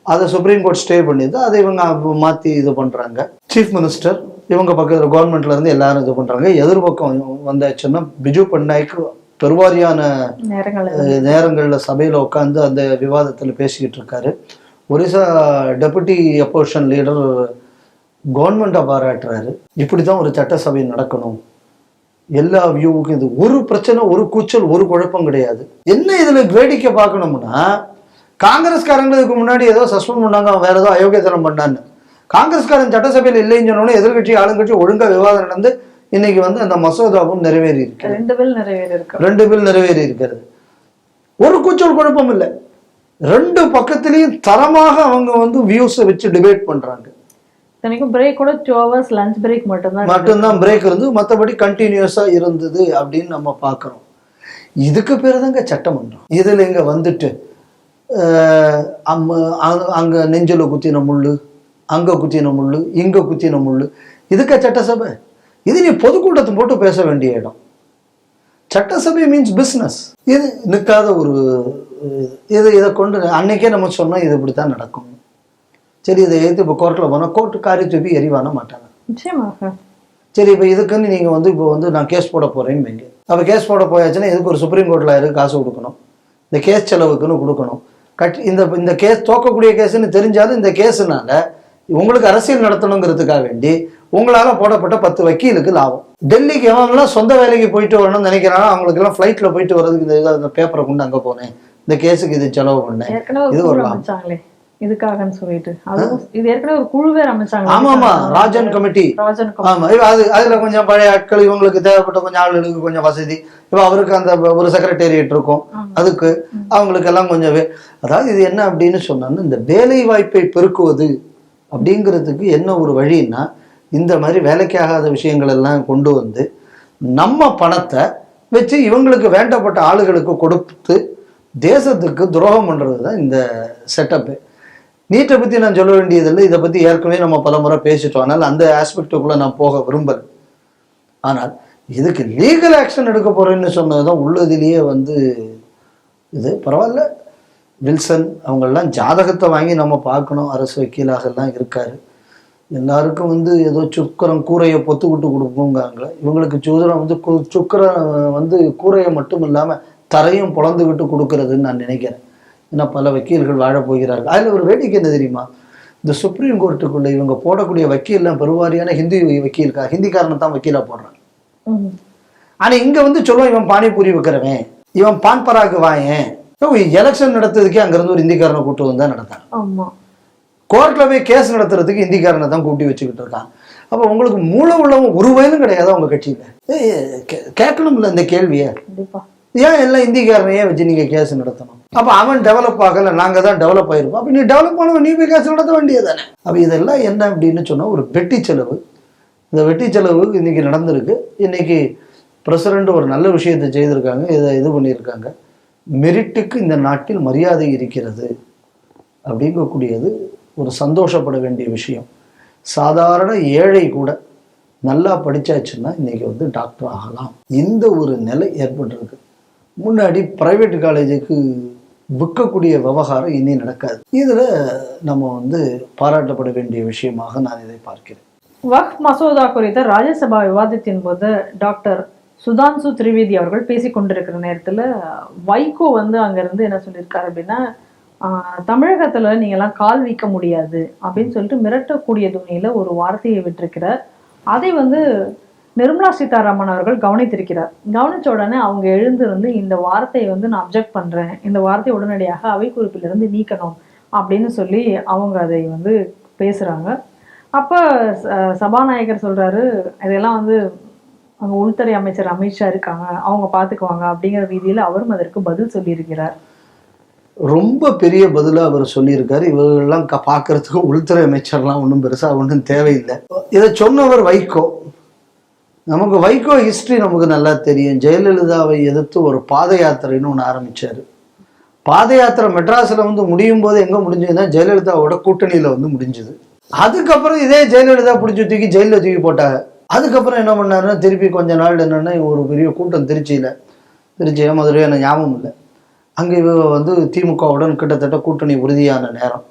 அதை சுப்ரீம் கோர்ட் ஸ்டே பண்ணிது. அதை இவங்க மாத்தி இது பண்றாங்க. சீஃப் மினிஸ்டர் இவங்க பக்கத்தில் கவர்மெண்ட்ல இருந்து எல்லாரும் இது பண்றாங்க. எதிர்பக்கம் வந்தாச்சுன்னா பிஜு பட்நாயக் பெருவாரியான நேரங்கள்ல சபையில உட்காந்து அந்த விவாதத்துல பேசிக்கிட்டு இருக்காரு. ஒரிசா டெபுட்டி அப்போசிஷன் லீடர் கவர்மெண்ட்டை பாராட்டுறாரு. இப்படிதான் ஒரு சட்டசபை நடக்கணும், எல்லா வியூவுக்கும். இது ஒரு பிரச்சனை, ஒரு கூச்சல், ஒரு குழப்பம் கிடையாது. என்ன இதுல வேடிக்கை பார்க்கணும்னா, காங்கிரஸ்காரங்களுக்கு முன்னாடி ஏதோ சஸ்பெண்ட் பண்ணாங்க, வேற ஏதோ அயோக்கியத்தனம் பண்ணான்னு. காங்கிரஸ்காரன் சட்டசபையில் இல்லைன்னு சொன்னோன்னே எதிர்கட்சி ஆளுங்கட்சி ஒழுங்கா விவாதம் நடந்து இன்னைக்கு வந்து அந்த மசோதாவும் நிறைவேறி இருக்கு. 2 பில் நிறைவேறி இருக்கிறது. ஒரு கூச்சல் குழப்பம் இல்லை. 2 பக்கத்திலையும் தரமாக அவங்க வந்து வியூஸை வச்சு டிபேட் பண்றாங்க. பிரேக் கூட 2 hours லஞ்ச் பிரேக் மட்டும்தான் பிரேக் இருந்து, மற்றபடி கண்டினியூஸா இருந்தது அப்படின்னு நம்ம பார்க்கிறோம். இதுக்கு பேர் தாங்க சட்டமன்றம். இதுல இங்க வந்துட்டு அங்க நெஞ்சில குத்தின முள்ளு, அங்க குத்தின முள்ளு, இங்க குத்தின முள்ளு, இதுக்க சட்டசபை? இது நீ பொதுக்கூட்டத்தை போட்டு பேச வேண்டிய இடம். சட்டசபை மீன்ஸ் பிஸ்னஸ். இது நிற்காத ஒரு இதை கொண்டு அன்னைக்கே நம்ம சொன்னோம் இது இப்படித்தான் நடக்கும். சரி, இதை எடுத்து இப்போ கோர்ட்டில் போனால் கோர்ட்டு காரி தூப்பி எரிவான மாட்டாங்க. சரி, இப்போ இதுக்குன்னு நீங்கள் வந்து இப்போ வந்து நான் கேஸ் போட போகிறேன்னு வைங்க. அப்போ கேஸ் போட போயாச்சுன்னா இதுக்கு ஒரு சுப்ரீம் கோர்ட்டில் யாருக்கு காசு கொடுக்கணும், இந்த கேஸ் செலவுக்குன்னு கொடுக்கணும். இந்த கேஸ் தோக்கக்கூடிய கேஸுன்னு தெரிஞ்சாலும் இந்த கேஸுனால உங்களுக்கு அரசியல் நடத்தணுங்கிறதுக்காக வேண்டி உங்களால போடப்பட்ட 10 வக்கீலுக்கு லாபம். டெல்லிக்கு எவன்லாம் சொந்த வேலைக்கு போயிட்டு வரணும்னு நினைக்கிறாங்க, அவங்களுக்கு எல்லாம் ஃபிளைட்ல போயிட்டு வர்றதுக்கு இந்த பேப்பரை கொண்டு அங்க போனேன், இந்த கேஸுக்கு இது செலவு பண்ணேன், இது ஒரு லாபம். இதுக்காகன்னு சொல்லிட்டு அதுவும் இது ஏற்கனவே ஒரு குழுவே அமைச்சாங்க. ஆமா, ராஜன் கமிட்டி. ஆமா, அதுல கொஞ்சம் பழைய ஆட்கள், இவங்களுக்கு தேவைப்பட்ட கொஞ்சம் ஆளுகளுக்கு கொஞ்சம் வசதி, இப்ப அவருக்கு அந்த ஒரு செக்ரட்டேரியட் இருக்கும், அதுக்கு அவங்களுக்கு எல்லாம் கொஞ்சம் அதாவது இது என்ன அப்படின்னு சொன்னா, இந்த வேலை வாய்ப்பை பெருக்குவது அப்படிங்கிறதுக்கு என்ன ஒரு வழின்னா, இந்த மாதிரி வேலைக்காகாத விஷயங்கள் எல்லாம் கொண்டு வந்து நம்ம பணத்தை வச்சு இவங்களுக்கு வேண்டப்பட்ட ஆளுகளுக்கு கொடுத்து தேசத்துக்கு துரோகம் பண்றது தான் இந்த செட்டப்பு. நீட்டை பற்றி நான் சொல்ல வேண்டியதில்லை, இதை பற்றி ஏற்கனவே நம்ம பல முறை பேசிட்டோம், ஆனால் அந்த ஆஸ்பெக்டுக்குள்ளே நான் போக விரும்பல. ஆனால் இதுக்கு லீகல் ஆக்ஷன் எடுக்க போகிறேன்னு சொன்னது தான் உள்ளதிலேயே வந்து இது பரவாயில்ல. வில்சன் அவங்களெல்லாம் ஜாதகத்தை வாங்கி நம்ம பார்க்கணும், அரசு வக்கீலாகலாம் இருக்காரு. எல்லாருக்கும் வந்து ஏதோ சுக்கரம் கூரையை பொத்து விட்டு கொடுப்போங்காங்களே, இவங்களுக்கு சுதரம் வந்து சுக்கரம் வந்து கூரையை மட்டும் இல்லாமல் தரையும் பொழந்துக்கிட்டு கொடுக்கறதுன்னு நான் நினைக்கிறேன். ஏன்னா பல வக்கீல்கள் வாழப் போகிறார்கள். அதில் ஒரு வேடிக்கை என்ன தெரியுமா, இந்த சுப்ரீம் கோர்ட்டுக்குள்ளே இவங்க போடக்கூடிய வக்கீல்லாம் பெருவாரியான ஹிந்திக்காரனை தான் வக்கீலாக போடுறாங்க. ஆனால் இங்கே வந்து சொல்லுவோம், இவன் பானிபூரி வைக்கிறவன், இவன் பான் பராக்கு வாயன். எலெக்ஷன் நடத்துறதுக்கே அங்கேருந்து ஒரு ஹிந்திக்காரனை கூப்பிட்டு வந்து தான் நடத்தாங்க. கோர்ட்டில் போய் கேஸ் நடத்துறதுக்கு ஹிந்திக்காரனை தான் கூட்டி வச்சுக்கிட்டு இருக்காங்க. அப்போ உங்களுக்கு மூளை உள்ளவங்க ஒரு வயலும் கிடையாது அவங்க கட்சியில். கேட்கணும்ல இந்த கேள்வியை, ஏன் எல்லாம் ஹிந்திக்காரனையே வச்சு நீங்கள் கேஸ் நடத்தணும்? அப்போ அவன் டெவலப் ஆகலை, நாங்கள் தான் டெவலப் ஆகிருப்போம். அப்போ நீ டெவலப் ஆனவன் நீ போய் கேஸ் நடத்த வேண்டியது தானே. அப்போ இதெல்லாம் என்ன அப்படின்னு சொன்னால் ஒரு வெட்டி செலவு. இந்த வெட்டி செலவு இன்னைக்கு நடந்திருக்கு. இன்னைக்கு பிரசிடண்ட் ஒரு நல்ல விஷயத்தை செய்திருக்காங்க, இதை இது பண்ணியிருக்காங்க. மெரிட்டுக்கு இந்த நாட்டில் மரியாதை இருக்கிறது அப்படிங்கக்கூடியது ஒரு சந்தோஷப்பட வேண்டிய விஷயம். சாதாரண ஏழை கூட நல்லா படித்தாச்சுன்னா இன்னைக்கு வந்து டாக்டர் ஆகலாம். இந்த ஒரு நிலை ஏற்பட்டிருக்கு. முன்னாடி பிரைவேட் காலேஜுக்கு விற்கக்கூடிய விவகாரம் இனி நடக்காது. இதில் நம்ம வந்து பாராட்டப்பட வேண்டிய விஷயமாக நான் இதை பார்க்கிறேன். வக்ஃப் மசோதா குறித்த ராஜ்யசபா விவாதத்தின் போது டாக்டர் சுதான்சு திரிவேதி அவர்கள் பேசிக்கொண்டிருக்கிற நேரத்தில் வைகோ வந்து அங்கேருந்து என்ன சொல்லியிருக்காரு அப்படின்னா, தமிழகத்தில் நீங்கள்லாம் கால் வைக்க முடியாது அப்படின்னு சொல்லிட்டு மிரட்டக்கூடிய துணியில் ஒரு வார்த்தையை விட்டிருக்கிறார். அதை வந்து நிர்மலா சீதாராமன் அவர்கள் கவனித்திருக்கிறார். கவனிச்ச உடனே அவங்க எழுந்திருந்து இந்த வார்த்தையை வந்து நான் அப்ஜெக்ட் பண்றேன், இந்த வார்த்தையை உடனடியாக அவை குறிப்பிலிருந்து நீக்கணும் அப்படின்னு சொல்லி அவங்க அதை வந்து பேசுறாங்க. அப்ப சபாநாயகர் சொல்றாரு, இதெல்லாம் வந்து அங்க உள்துறை அமைச்சர் அமித்ஷா இருக்காங்க, அவங்க பாத்துக்குவாங்க அப்படிங்கிற ரீதியில அவரும் அதற்கு பதில் சொல்லியிருக்கிறார். ரொம்ப பெரிய பதிலாக அவர் சொல்லியிருக்காரு. இவர்கள்லாம் பார்க்கறதுக்கு உள்துறை அமைச்சர்லாம் ஒன்றும் பெருசாக ஒன்றும் தேவையில்லை. இதை சொன்னவர் வைகோ. நமக்கு வைகோ ஹிஸ்ட்ரி நமக்கு நல்லா தெரியும். ஜெயலலிதாவை எதிர்த்து ஒரு பாத யாத்திரைன்னு ஒன்று ஆரம்பித்தார். பாத யாத்திரை மெட்ராஸில் வந்து முடியும் போது எங்கே முடிஞ்சதுன்னா ஜெயலலிதாவோட கூட்டணியில் வந்து முடிஞ்சுது. அதுக்கப்புறம் இதே ஜெயலலிதா பிடிச்சி தூக்கி ஜெயிலில் தூக்கி போட்டாங்க. அதுக்கப்புறம் என்ன பண்ணாருன்னா திருப்பி கொஞ்ச நாள் என்னென்னா ஒரு பெரிய கூட்டம் திருச்சியில் மதுரையாக எனக்கு ஞாபகம் இல்லை. அங்கே இவ வந்து திமுகவுடன் கிட்டத்தட்ட கூட்டணி உறுதியான நேரம்.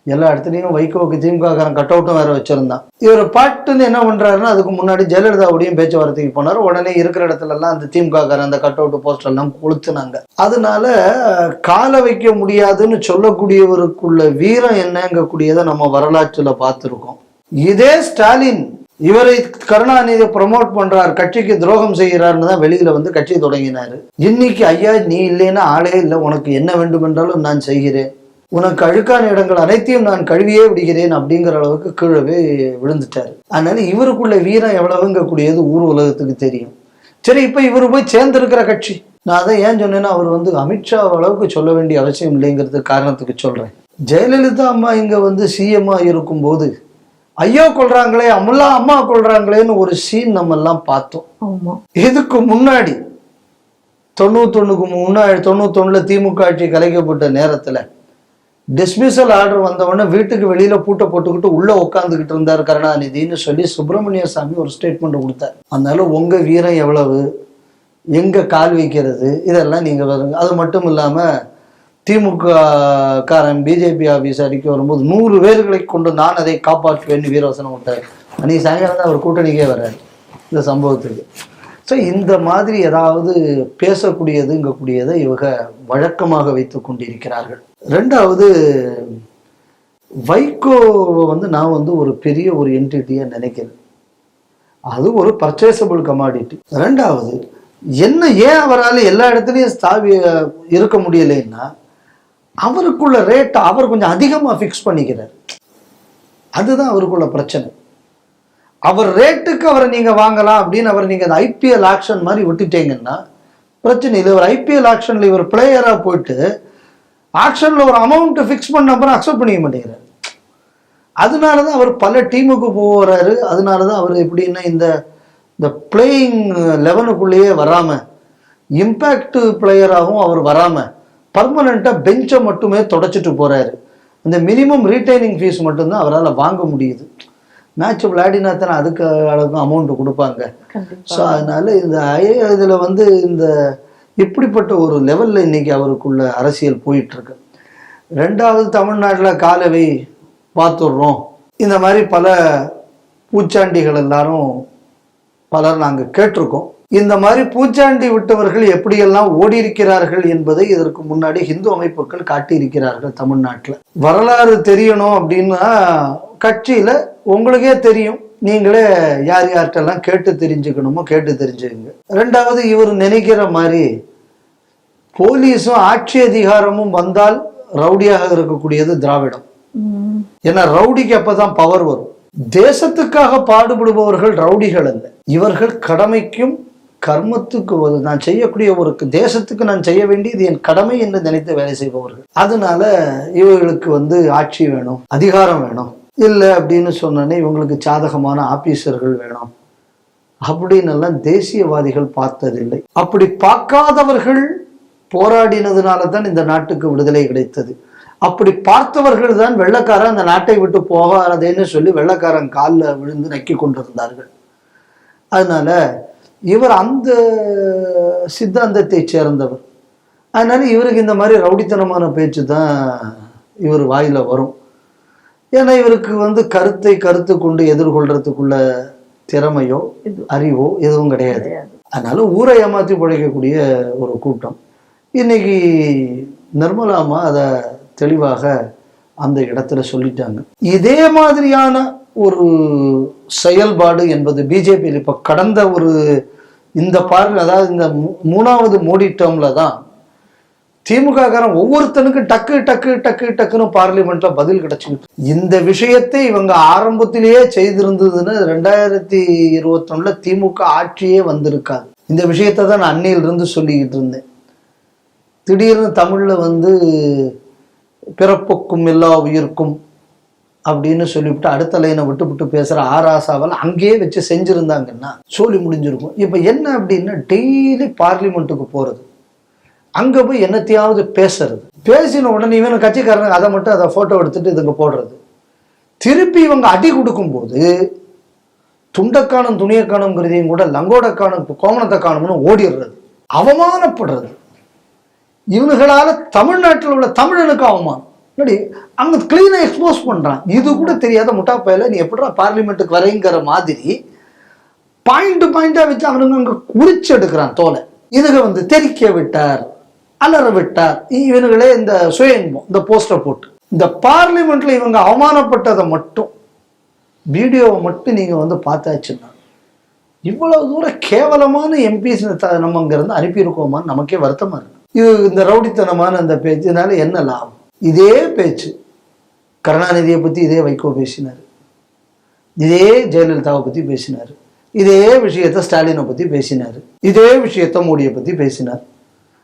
எல்லா இடத்துலையும் வைகோவுக்கு திமுககாரன் கட் அவுட்டும் வேற வச்சிருந்தான். இவர் பாட்டுன்னு என்ன பண்றாருன்னா, அதுக்கு முன்னாடி ஜெயலலிதாவுடையும் பேச்சுவார்த்தைக்கு போனார். உடனே இருக்கிற இடத்துல எல்லாம் அந்த திமுககாரன் அந்த கட் அவுட் போஸ்டர் எல்லாம் கொளுத்துனாங்க. அதனால கால வைக்க முடியாதுன்னு சொல்லக்கூடியவருக்குள்ள வீரம் என்னங்கக்கூடியதை நம்ம வரலாற்றுல பார்த்துருக்கோம். இதே ஸ்டாலின் இவரை கருணாநிதி ப்ரமோட் பண்றார், கட்சிக்கு துரோகம் செய்கிறார்னு தான் வெளியில வந்து கட்சி தொடங்கினாரு. இன்னைக்கு ஐயா நீ இல்லைன்னா ஆளே இல்லை, உனக்கு என்ன வேண்டும் என்றாலும் நான் செய்கிறேன், உனக்கு அழுக்கான இடங்கள் அனைத்தையும் நான் கழுவியே விடுகிறேன் அப்படிங்கிற அளவுக்கு கீழவே விழுந்துட்டாரு. அதனால இவருக்குள்ள வீரம் எவ்வளவுங்கக்கூடியது ஊர் உலகத்துக்கு தெரியும். சரி, இப்ப இவர் போய் சேர்ந்திருக்கிற கட்சி, நான் அதை ஏன் சொன்னேன்னா அவர் வந்து அமித்ஷா அளவுக்கு சொல்ல வேண்டிய அவசியம் இல்லைங்கிறது காரணத்துக்கு சொல்றேன். ஜெயலலிதா அம்மா இங்க வந்து சிஎம்மா இருக்கும்போது ஐயோ கொள்றாங்களே, அம்மா கொள்றாங்களேன்னு ஒரு சீன் நம்ம எல்லாம் பார்த்தோம். இதுக்கு முன்னாடி 91க்கு முன்னாடி 91ல திமுக ஆட்சி கலைக்கப்பட்ட நேரத்துல டிஸ்மிசல் ஆர்டர் வந்தவொடனே வீட்டுக்கு வெளியில பூட்டை போட்டுக்கிட்டு உள்ள உட்காந்துக்கிட்டு இருந்தார் கருணாநிதினு சொல்லி சுப்பிரமணிய சாமி ஒரு ஸ்டேட்மெண்ட் கொடுத்தார். அதனால உங்க வீரம் எவ்வளவு, எங்க கால் வைக்கிறது, இதெல்லாம் நீங்க வருங்க. அது மட்டும் இல்லாம திமுக காரன் பிஜேபி ஆபீஸ் அடிக்க வரும்போது 100 பேர்களை கொண்டு நான் அதை காப்பாற்றுவேன்னு வீரவசனம் விட்டார். அன்னைக்கு சாயங்காலம் தான் அவர் கூட்டணிக்கே வர்றாரு இந்த சம்பவத்துக்கு. ஸோ இந்த மாதிரி ஏதாவது பேசக்கூடியதுங்கக்கூடியதை இவங்க வழக்கமாக வைத்து கொண்டிருக்கிறார்கள். ரெண்டாவது, வைகோவை வந்து நான் வந்து ஒரு பெரிய ஒரு என்டிட்டியை நினைக்கிறேன். அது ஒரு பர்ச்சேசபிள் கமாடிட்டி. ரெண்டாவது, ஏன் அவரால் எல்லா இடத்துலையும் இருக்க முடியலைன்னா, அவருக்குள்ள ரேட்டை அவர் கொஞ்சம் அதிகமாக ஃபிக்ஸ் பண்ணிக்கிறார். அதுதான் அவருக்குள்ள பிரச்சனை. அவர் ரேட்டுக்கு அவரை நீங்கள் வாங்கலாம் அப்படின்னு அவர் நீங்கள் அந்த ஐபிஎல் ஆக்ஷன் மாதிரி விட்டுட்டீங்கன்னா பிரச்சனை இல்லை. ஒரு ஐபிஎல் ஆக்ஷனில் இவர் பிளேயராக போயிட்டு ஆக்ஷனில் ஒரு அமௌண்ட்டு ஃபிக்ஸ் பண்ண அப்புறம் அக்செப்ட் பண்ணிக்க மாட்டேங்கிறார். அதனால தான் அவர் பல டீமுக்கு போகிறாரு. அதனால தான் அவர் எப்படின்னா இந்த பிளேயிங் 11க்குள்ளேயே வராமல், இம்பேக்ட் பிளேயராகவும் அவர் வராமல் பர்மனெண்ட்டாக பெஞ்சை மட்டுமே தொடச்சிட்டு போகிறாரு. இந்த மினிமம் ரீட்டைனிங் ஃபீஸ் மட்டும்தான் அவரால் வாங்க முடியுது. மேட்ச் விளையாடினா தானே அதுக்கு அளவுக்கு அமௌண்ட்டு கொடுப்பாங்க. ஸோ அதனால இதில் இந்த இப்படிப்பட்ட ஒரு லெவலில் இன்னைக்கு அவருக்குள்ள அரசியல் போயிட்டுருக்கு. ரெண்டாவது, தமிழ்நாட்டில் காலவை பார்த்துடுறோம், இந்த மாதிரி பல பூச்சாண்டிகள் எல்லாரும் பலர் நாங்கள் கேட்டிருக்கோம். இந்த மாதிரி பூச்சாண்டி விட்டவர்கள் எப்படியெல்லாம் ஓடி இருக்கிறார்கள் என்பதை இதற்கு முன்னாடி ஹிந்து அமைப்புகள் காட்டியிருக்கிறார்கள். தமிழ்நாட்டில் வரலாறு தெரியணும் அப்படின்னா கட்சியில் உங்களுக்கே தெரியும், நீங்களே யார் யார்கிட்டெல்லாம் கேட்டு தெரிஞ்சுக்கணுமோ கேட்டு தெரிஞ்சுக்கங்க. ரெண்டாவது, இவர் நினைக்கிற மாதிரி போலீஸும் ஆட்சி அதிகாரமும் வந்தால் ரவுடியாக இருக்கக்கூடியது திராவிடம். ஏன்னா ரவுடிக்கு அப்பதான் பவர் வரும். தேசத்துக்காக பாடுபடுபவர்கள் ரவுடிகள் அல்ல. இவர்கள் கடமைக்கும் கர்மத்துக்கு நான் செய்யக்கூடிய ஒரு தேசத்துக்கு நான் செய்ய வேண்டியது என் கடமை என்று நினைத்து வேலை செய்பவர்கள். அதனால இவர்களுக்கு ஆட்சி வேணும், அதிகாரம் வேணும். இல்லை அப்படின்னு சொன்னோன்னே இவங்களுக்கு சாதகமான ஆபீசர்கள் வேணும் அப்படின்னு எல்லாம் தேசியவாதிகள் பார்த்ததில்லை. அப்படி பார்க்காதவர்கள் போராடினதுனால தான் இந்த நாட்டுக்கு விடுதலை கிடைத்தது. அப்படி பார்த்தவர்கள் தான் வெள்ளைக்காரன் அந்த நாட்டை விட்டு போகாதேன்னு சொல்லி வெள்ளைக்காரன் காலில் விழுந்து நக்கி கொண்டிருந்தார்கள். அதனால இவர் அந்த சித்தாந்தத்தை சேர்ந்தவர். அதனால இவருக்கு இந்த மாதிரி ரவுடித்தனமான பேச்சு தான் இவர் வாயில வரும். ஏன்னா இவருக்கு கருத்து கொண்டு எதிர்கொள்றதுக்குள்ள திறமையோ அறிவோ எதுவும் கிடையாது. அதனால ஊரை ஏமாற்றி பிழைக்கக்கூடிய ஒரு கூட்டம். இன்னைக்கு நிர்மலாமா அதை தெளிவாக அந்த இடத்துல சொல்லிட்டாங்க. இதே மாதிரியான ஒரு செயல்பாடு என்பது பிஜேபியில் இப்ப கடந்த இந்த அதாவது இந்த 3வது மோடி டேர்ம்ல தான் திமுக காரன் ஒவ்வொருத்தனுக்கும் டக்குன்னு பார்லிமெண்ட்ல பதில் கிடைச்சிக்கிட்டு. இந்த விஷயத்தை இவங்க ஆரம்பத்திலேயே செய்திருந்ததுன்னு 2021 திமுக ஆட்சியே வந்திருக்காது. இந்த விஷயத்தை தான் நான் அன்னையிலிருந்து சொல்லிக்கிட்டு இருந்தேன். திடீர்னு தமிழ்ல பிறப்புக்கும் எல்லா உயிருக்கும் அப்படின்னு சொல்லிவிட்டு அடுத்த லைனை விட்டு பேசுற ஆராசாவல் அங்கேயே வச்சு செஞ்சிருந்தாங்கன்னா சொல்லி முடிஞ்சிருக்கும். இப்ப என்ன அப்படின்னா டெய்லி பார்லிமெண்ட்டுக்கு போறது, அங்க போய் என்னத்தையாவது பேசுறது, பேசின உடனே இவன் கட்சிக்காரங்க அதை போட்டோ எடுத்துட்டு இதுங்க போடுறது. திருப்பி இவங்க அடி கொடுக்கும் போது துண்டக்கானம் துணியக்கானம்ங்கிறதையும் கூட லங்கோடக்கானம் கோமணத்தை காணும்னு ஓடிடுறது, அவமானப்படுறது. இவனுங்களால தமிழ்நாட்டில் உள்ள தமிழனுக்கு அவமானம். அங்க கிளீனா எக்ஸ்போஸ் பண்றான். இது கூட தெரியாத முட்டாப்பையில நீ எப்படா பார்லிமெண்ட்டுக்கு வரைங்கிற மாதிரி பாயிண்டா வச்சு அவனுங்க அங்க குறிச்சு எடுக்கிறான் தோலை. இதுக தெரிக்க விட்டார், அலற விட்டார். இவனுங்களே இந்த சுய இன்பம் இந்த போஸ்டர் போட்டு இந்த பார்லிமெண்ட்ல இவங்க அவமானப்பட்டதை மட்டும் வீடியோவை மட்டும் நீங்க பார்த்தாச்சுன்னா இவ்வளவு தூரம் கேவலமான எம்பிஸ் நம்ம அங்க இருந்து அனுப்பியிருக்கோமான்னு நமக்கே வருத்தமா இருக்கு. இது இந்த ரவுடித்தனமான இந்த பேச்சுனால என்ன லாபம்? இதே பேச்சு கருணாநிதியை பத்தி இதே வைகோ பேசினார், இதே ஜெயலலிதாவை பத்தி பேசினார், இதே விஷயத்த ஸ்டாலினை பத்தி பேசினார், இதே விஷயத்த மோடியை பத்தி பேசினார்.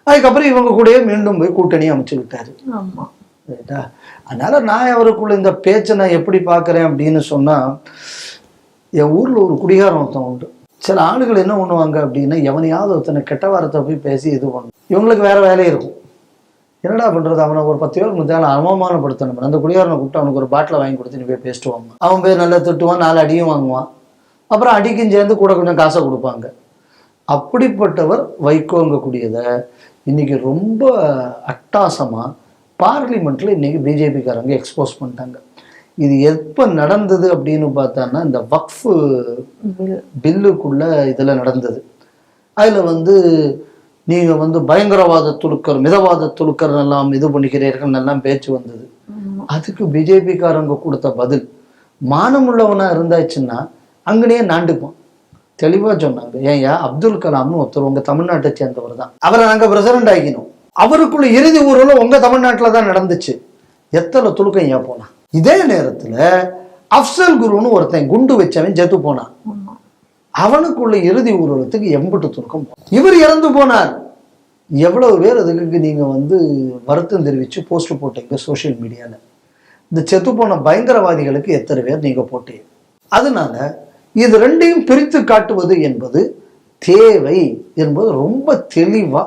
அதுக்கப்புறம் இவங்க கூட மீண்டும் போய் கூட்டணி அமைச்சு விட்டாரு. ரைட்டா? அதனால நான் அவருக்குள்ள இந்த பேச்சை நான் எப்படி பார்க்குறேன் அப்படின்னு சொன்னா, என் ஊர்ல ஒரு குடிகாரம் ஒருத்தன் உண்டு. சில ஆளுகள் என்ன பண்ணுவாங்க அப்படின்னா, எவனையாவது ஒருத்தனை கெட்ட வாரத்தை போய் பேசி இது பண்ணும். இவங்களுக்கு வேற வேலை இருக்கும். என்னடா பண்றது, அவனை ஒரு 10 பேர் முந்தாலும் அவமானப்படுத்தணும். அந்த குடிகாரனை கூப்பிட்டு அவனுக்கு ஒரு பாட்டில் வாங்கி கொடுத்து நீ போய் பேசிட்டு வாங்க. அவன் போய் நல்லா திட்டுவான், 4 அடியும் வாங்குவான். அப்புறம் அடிக்கும் சேர்ந்து கூட கொஞ்சம் காசை கொடுப்பாங்க. அப்படிப்பட்டவர் வைகோங்கக்கூடியதை இன்னைக்கு ரொம்ப அட்டாசமா பார்லிமெண்ட்ல இன்னைக்கு பிஜேபிக்காரங்க எக்ஸ்போஸ் பண்ணிட்டாங்க. இது எப்ப நடந்தது அப்படின்னு பார்த்தான்னா, இந்த வக்ஃப் பில்லுக்குள்ள இதுல நடந்தது. அதுல நீங்க பயங்கரவாத துலுக்கர், மிதவாத துலுக்கர் எல்லாம் இது பண்ணிக்கிறீர்கள் எல்லாம் பேச்சு வந்தது. அதுக்கு பிஜேபிக்காரங்க கொடுத்த பதில், மானமுள்ளவனா இருந்தாச்சுன்னா அங்கனே நாண்டுப்பான். தெளிவா சொன்னாங்க. ஏன்யா, அப்துல் கலாம்னு ஒருத்தர் உங்க தமிழ்நாட்டை சேர்ந்தவர் தான், அவரை நாங்க பிரசிடண்ட் ஆகிக்கணும். அவருக்குள்ள இறுதி ஊர்வலம் உங்க தமிழ்நாட்டுல தான் நடந்துச்சு. எத்தனை துலுக்கம் ஏன் போனா. இதே நேரத்துல அப்சல் குருன்னு ஒருத்தன் குண்டு வச்சவன் செத்து போனான். அவனுக்குள்ள இறுதி ஊர்வலத்துக்கு எம்பட்டு துலுக்கம். இவர் இறந்து போனார். எவ்வளவு பேர் அதுக்கு நீங்க வருத்தம் தெரிவிச்சு போஸ்ட் போட்டீங்க சோசியல் மீடியால. இந்த செத்து போன பயங்கரவாதிகளுக்கு எத்தனை பேர் நீங்க போட்டீங்க. அதனால இது ரெண்டையும் பிரித்து காட்டுவது என்பது தேவை என்பது ரொம்ப தெளிவா,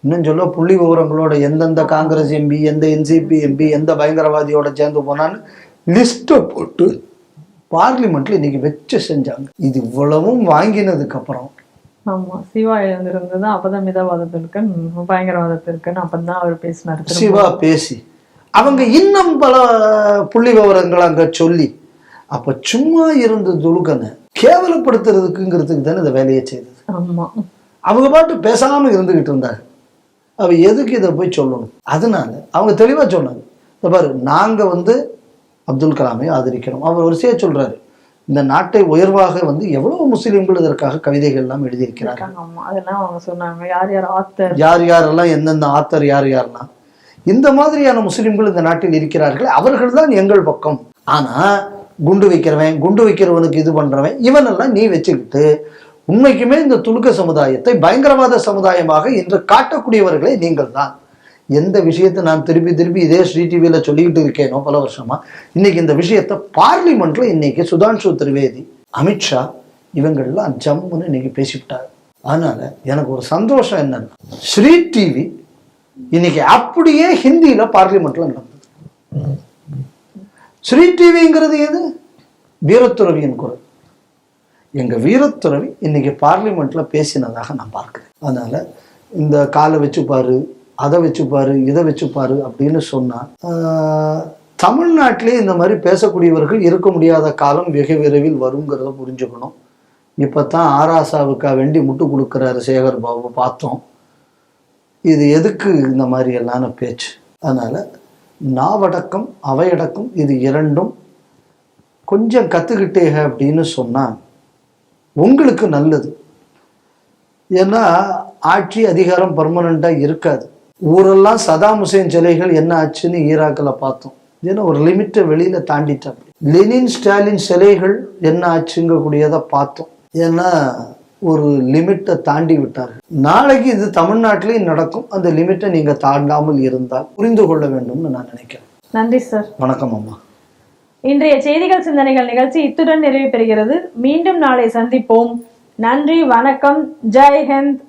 இன்னும் சொல்ல புள்ளி விவரங்களோட எந்தெந்த காங்கிரஸ் எம்பி, எந்த என்சிபி எம்பி, எந்த பயங்கரவாதியோட சேர்ந்து போனான்னு லிஸ்ட்டை போட்டு பார்லிமெண்ட்ல இன்னைக்கு வச்சு செஞ்சாங்க. இது இவ்வளவும் வாங்கினதுக்கு அப்புறம் ஆமா, சிவா எழுந்திருந்தது அப்பதான் மிதவாதத்திற்கு பயங்கரவாதத்திற்குன்னு அப்பதான் அவர் பேசினார். சிவா பேசி அவங்க இன்னும் பல புள்ளி விவரங்கள் அங்க சொல்லி, அப்ப சும்மா இருந்த துலுக்கனை கேவலப்படுத்துறதுக்குங்கிறதுக்கு தானே இந்த வேலையை செய்தது. ஆமா, அவங்க பாட்டு பேசாம இருந்துகிட்டு இருந்தாங்க. அவ எதுக்கு இதை போய் சொல்லணும்? அதனால அவங்க தெளிவா சொன்னாங்க. இந்த பாரு, நாங்க அப்துல் கலாமை ஆதரிக்கிறோம். அவர் ஒரு விஷயம் சொல்றாரு, இந்த நாட்டை உயர்வாக எவ்வளவு முஸ்லிம்கள் இதற்காக கவிதைகள் எல்லாம் எழுதியிருக்கிறாங்க. அதெல்லாம் அவங்க சொன்னாங்க. யார் யார் ஆத்தர், யார் யாரெல்லாம் எந்தெந்த ஆத்தர், யார் யாரெல்லாம் இந்த மாதிரியான முஸ்லிம்கள் இந்த நாட்டில் இருக்கிறார்கள், அவர்கள் தான் எங்கள் பக்கம். ஆனா குண்டு வைக்கிறவனுக்கு இது பண்றவன் இவனெல்லாம் நீ வச்சுக்கிட்டு உண்மைக்குமே இந்த துலுக்க சமுதாயத்தை பயங்கரவாத சமுதாயமாக இன்று காட்டக்கூடியவர்களே நீங்கள் தான். எந்த விஷயத்தை நான் திருப்பி இதே ஸ்ரீ டிவியில சொல்லிக்கிட்டு இருக்கேனோ பல வருஷமா, இன்னைக்கு இந்த விஷயத்தை பார்லிமெண்ட்ல இன்னைக்கு சுதான்ஷு திரிவேதி, அமித்ஷா இவங்கெல்லாம் ஜம்முன்னு இன்னைக்கு பேசிவிட்டாங்க. அதனால எனக்கு ஒரு சந்தோஷம் என்னன்னா, ஸ்ரீ டிவி இன்னைக்கு அப்படியே ஹிந்தியில பார்லிமெண்ட்ல நடந்தது. ஸ்ரீ டிவிங்கிறது எது? வீரத்துறவியின் குரல். எங்க வீரத்துறவி இன்னைக்கு பார்லிமெண்ட்ல பேசினதாக நான் பார்க்கிறேன். அதனால இந்த காலை வச்சு பாரு, அதை வச்சு பாரு, இதை வச்சு பாரு அப்படின்னு சொன்னா, தமிழ்நாட்டிலே இந்த மாதிரி பேசக்கூடியவர்கள் இருக்க முடியாத காலம் வெகு விரைவில் வருங்கிறத புரிஞ்சுக்கணும். இப்பதான் ஆராசாவுக்கா வேண்டி முட்டு கொடுக்குறாரு சேகர் பாபு, பார்த்தோம். இது எதுக்கு இந்த மாதிரி எல்லான பேச்சு? அதனால நாவடக்கம் அவையடக்கம் இது இரண்டும் கொஞ்சம் கத்துக்கிட்டேங்க அப்படின்னு சொன்னா உங்களுக்கு நல்லது. ஏன்னா ஆட்சி அதிகாரம் பர்மனண்டா இருக்காது. ஊரெல்லாம் சதாம் ஹுசேன் சிலைகள் என்ன ஆச்சுன்னு ஈராக்கில் பார்த்தோம். ஏன்னா ஒரு லிமிட்டை வெளியில தாண்டிட்டாங்க. லெனின் ஸ்டாலின் சிலைகள் என்ன ஆச்சுங்க கூடியதை பார்த்தோம். ஏன்னா ஒரு லிமிட்டை தாண்டி விட்டார்கள். நாளைக்கு இது தமிழ்நாட்டிலையும் நடக்கும். அந்த லிமிட்டை நீங்க தாண்டாமல் இருந்தால் புரிந்து கொள்ள வேண்டும்னு நான் நினைக்கிறேன். நன்றி சார். வணக்கம் அம்மா. இன்றைய செய்திகள் சிந்தனைகள் நிகழ்ச்சி இத்துடன் நிறைவு பெறுகிறது. மீண்டும் நாளை சந்திப்போம். நன்றி, வணக்கம், ஜெய் ஹிந்த்.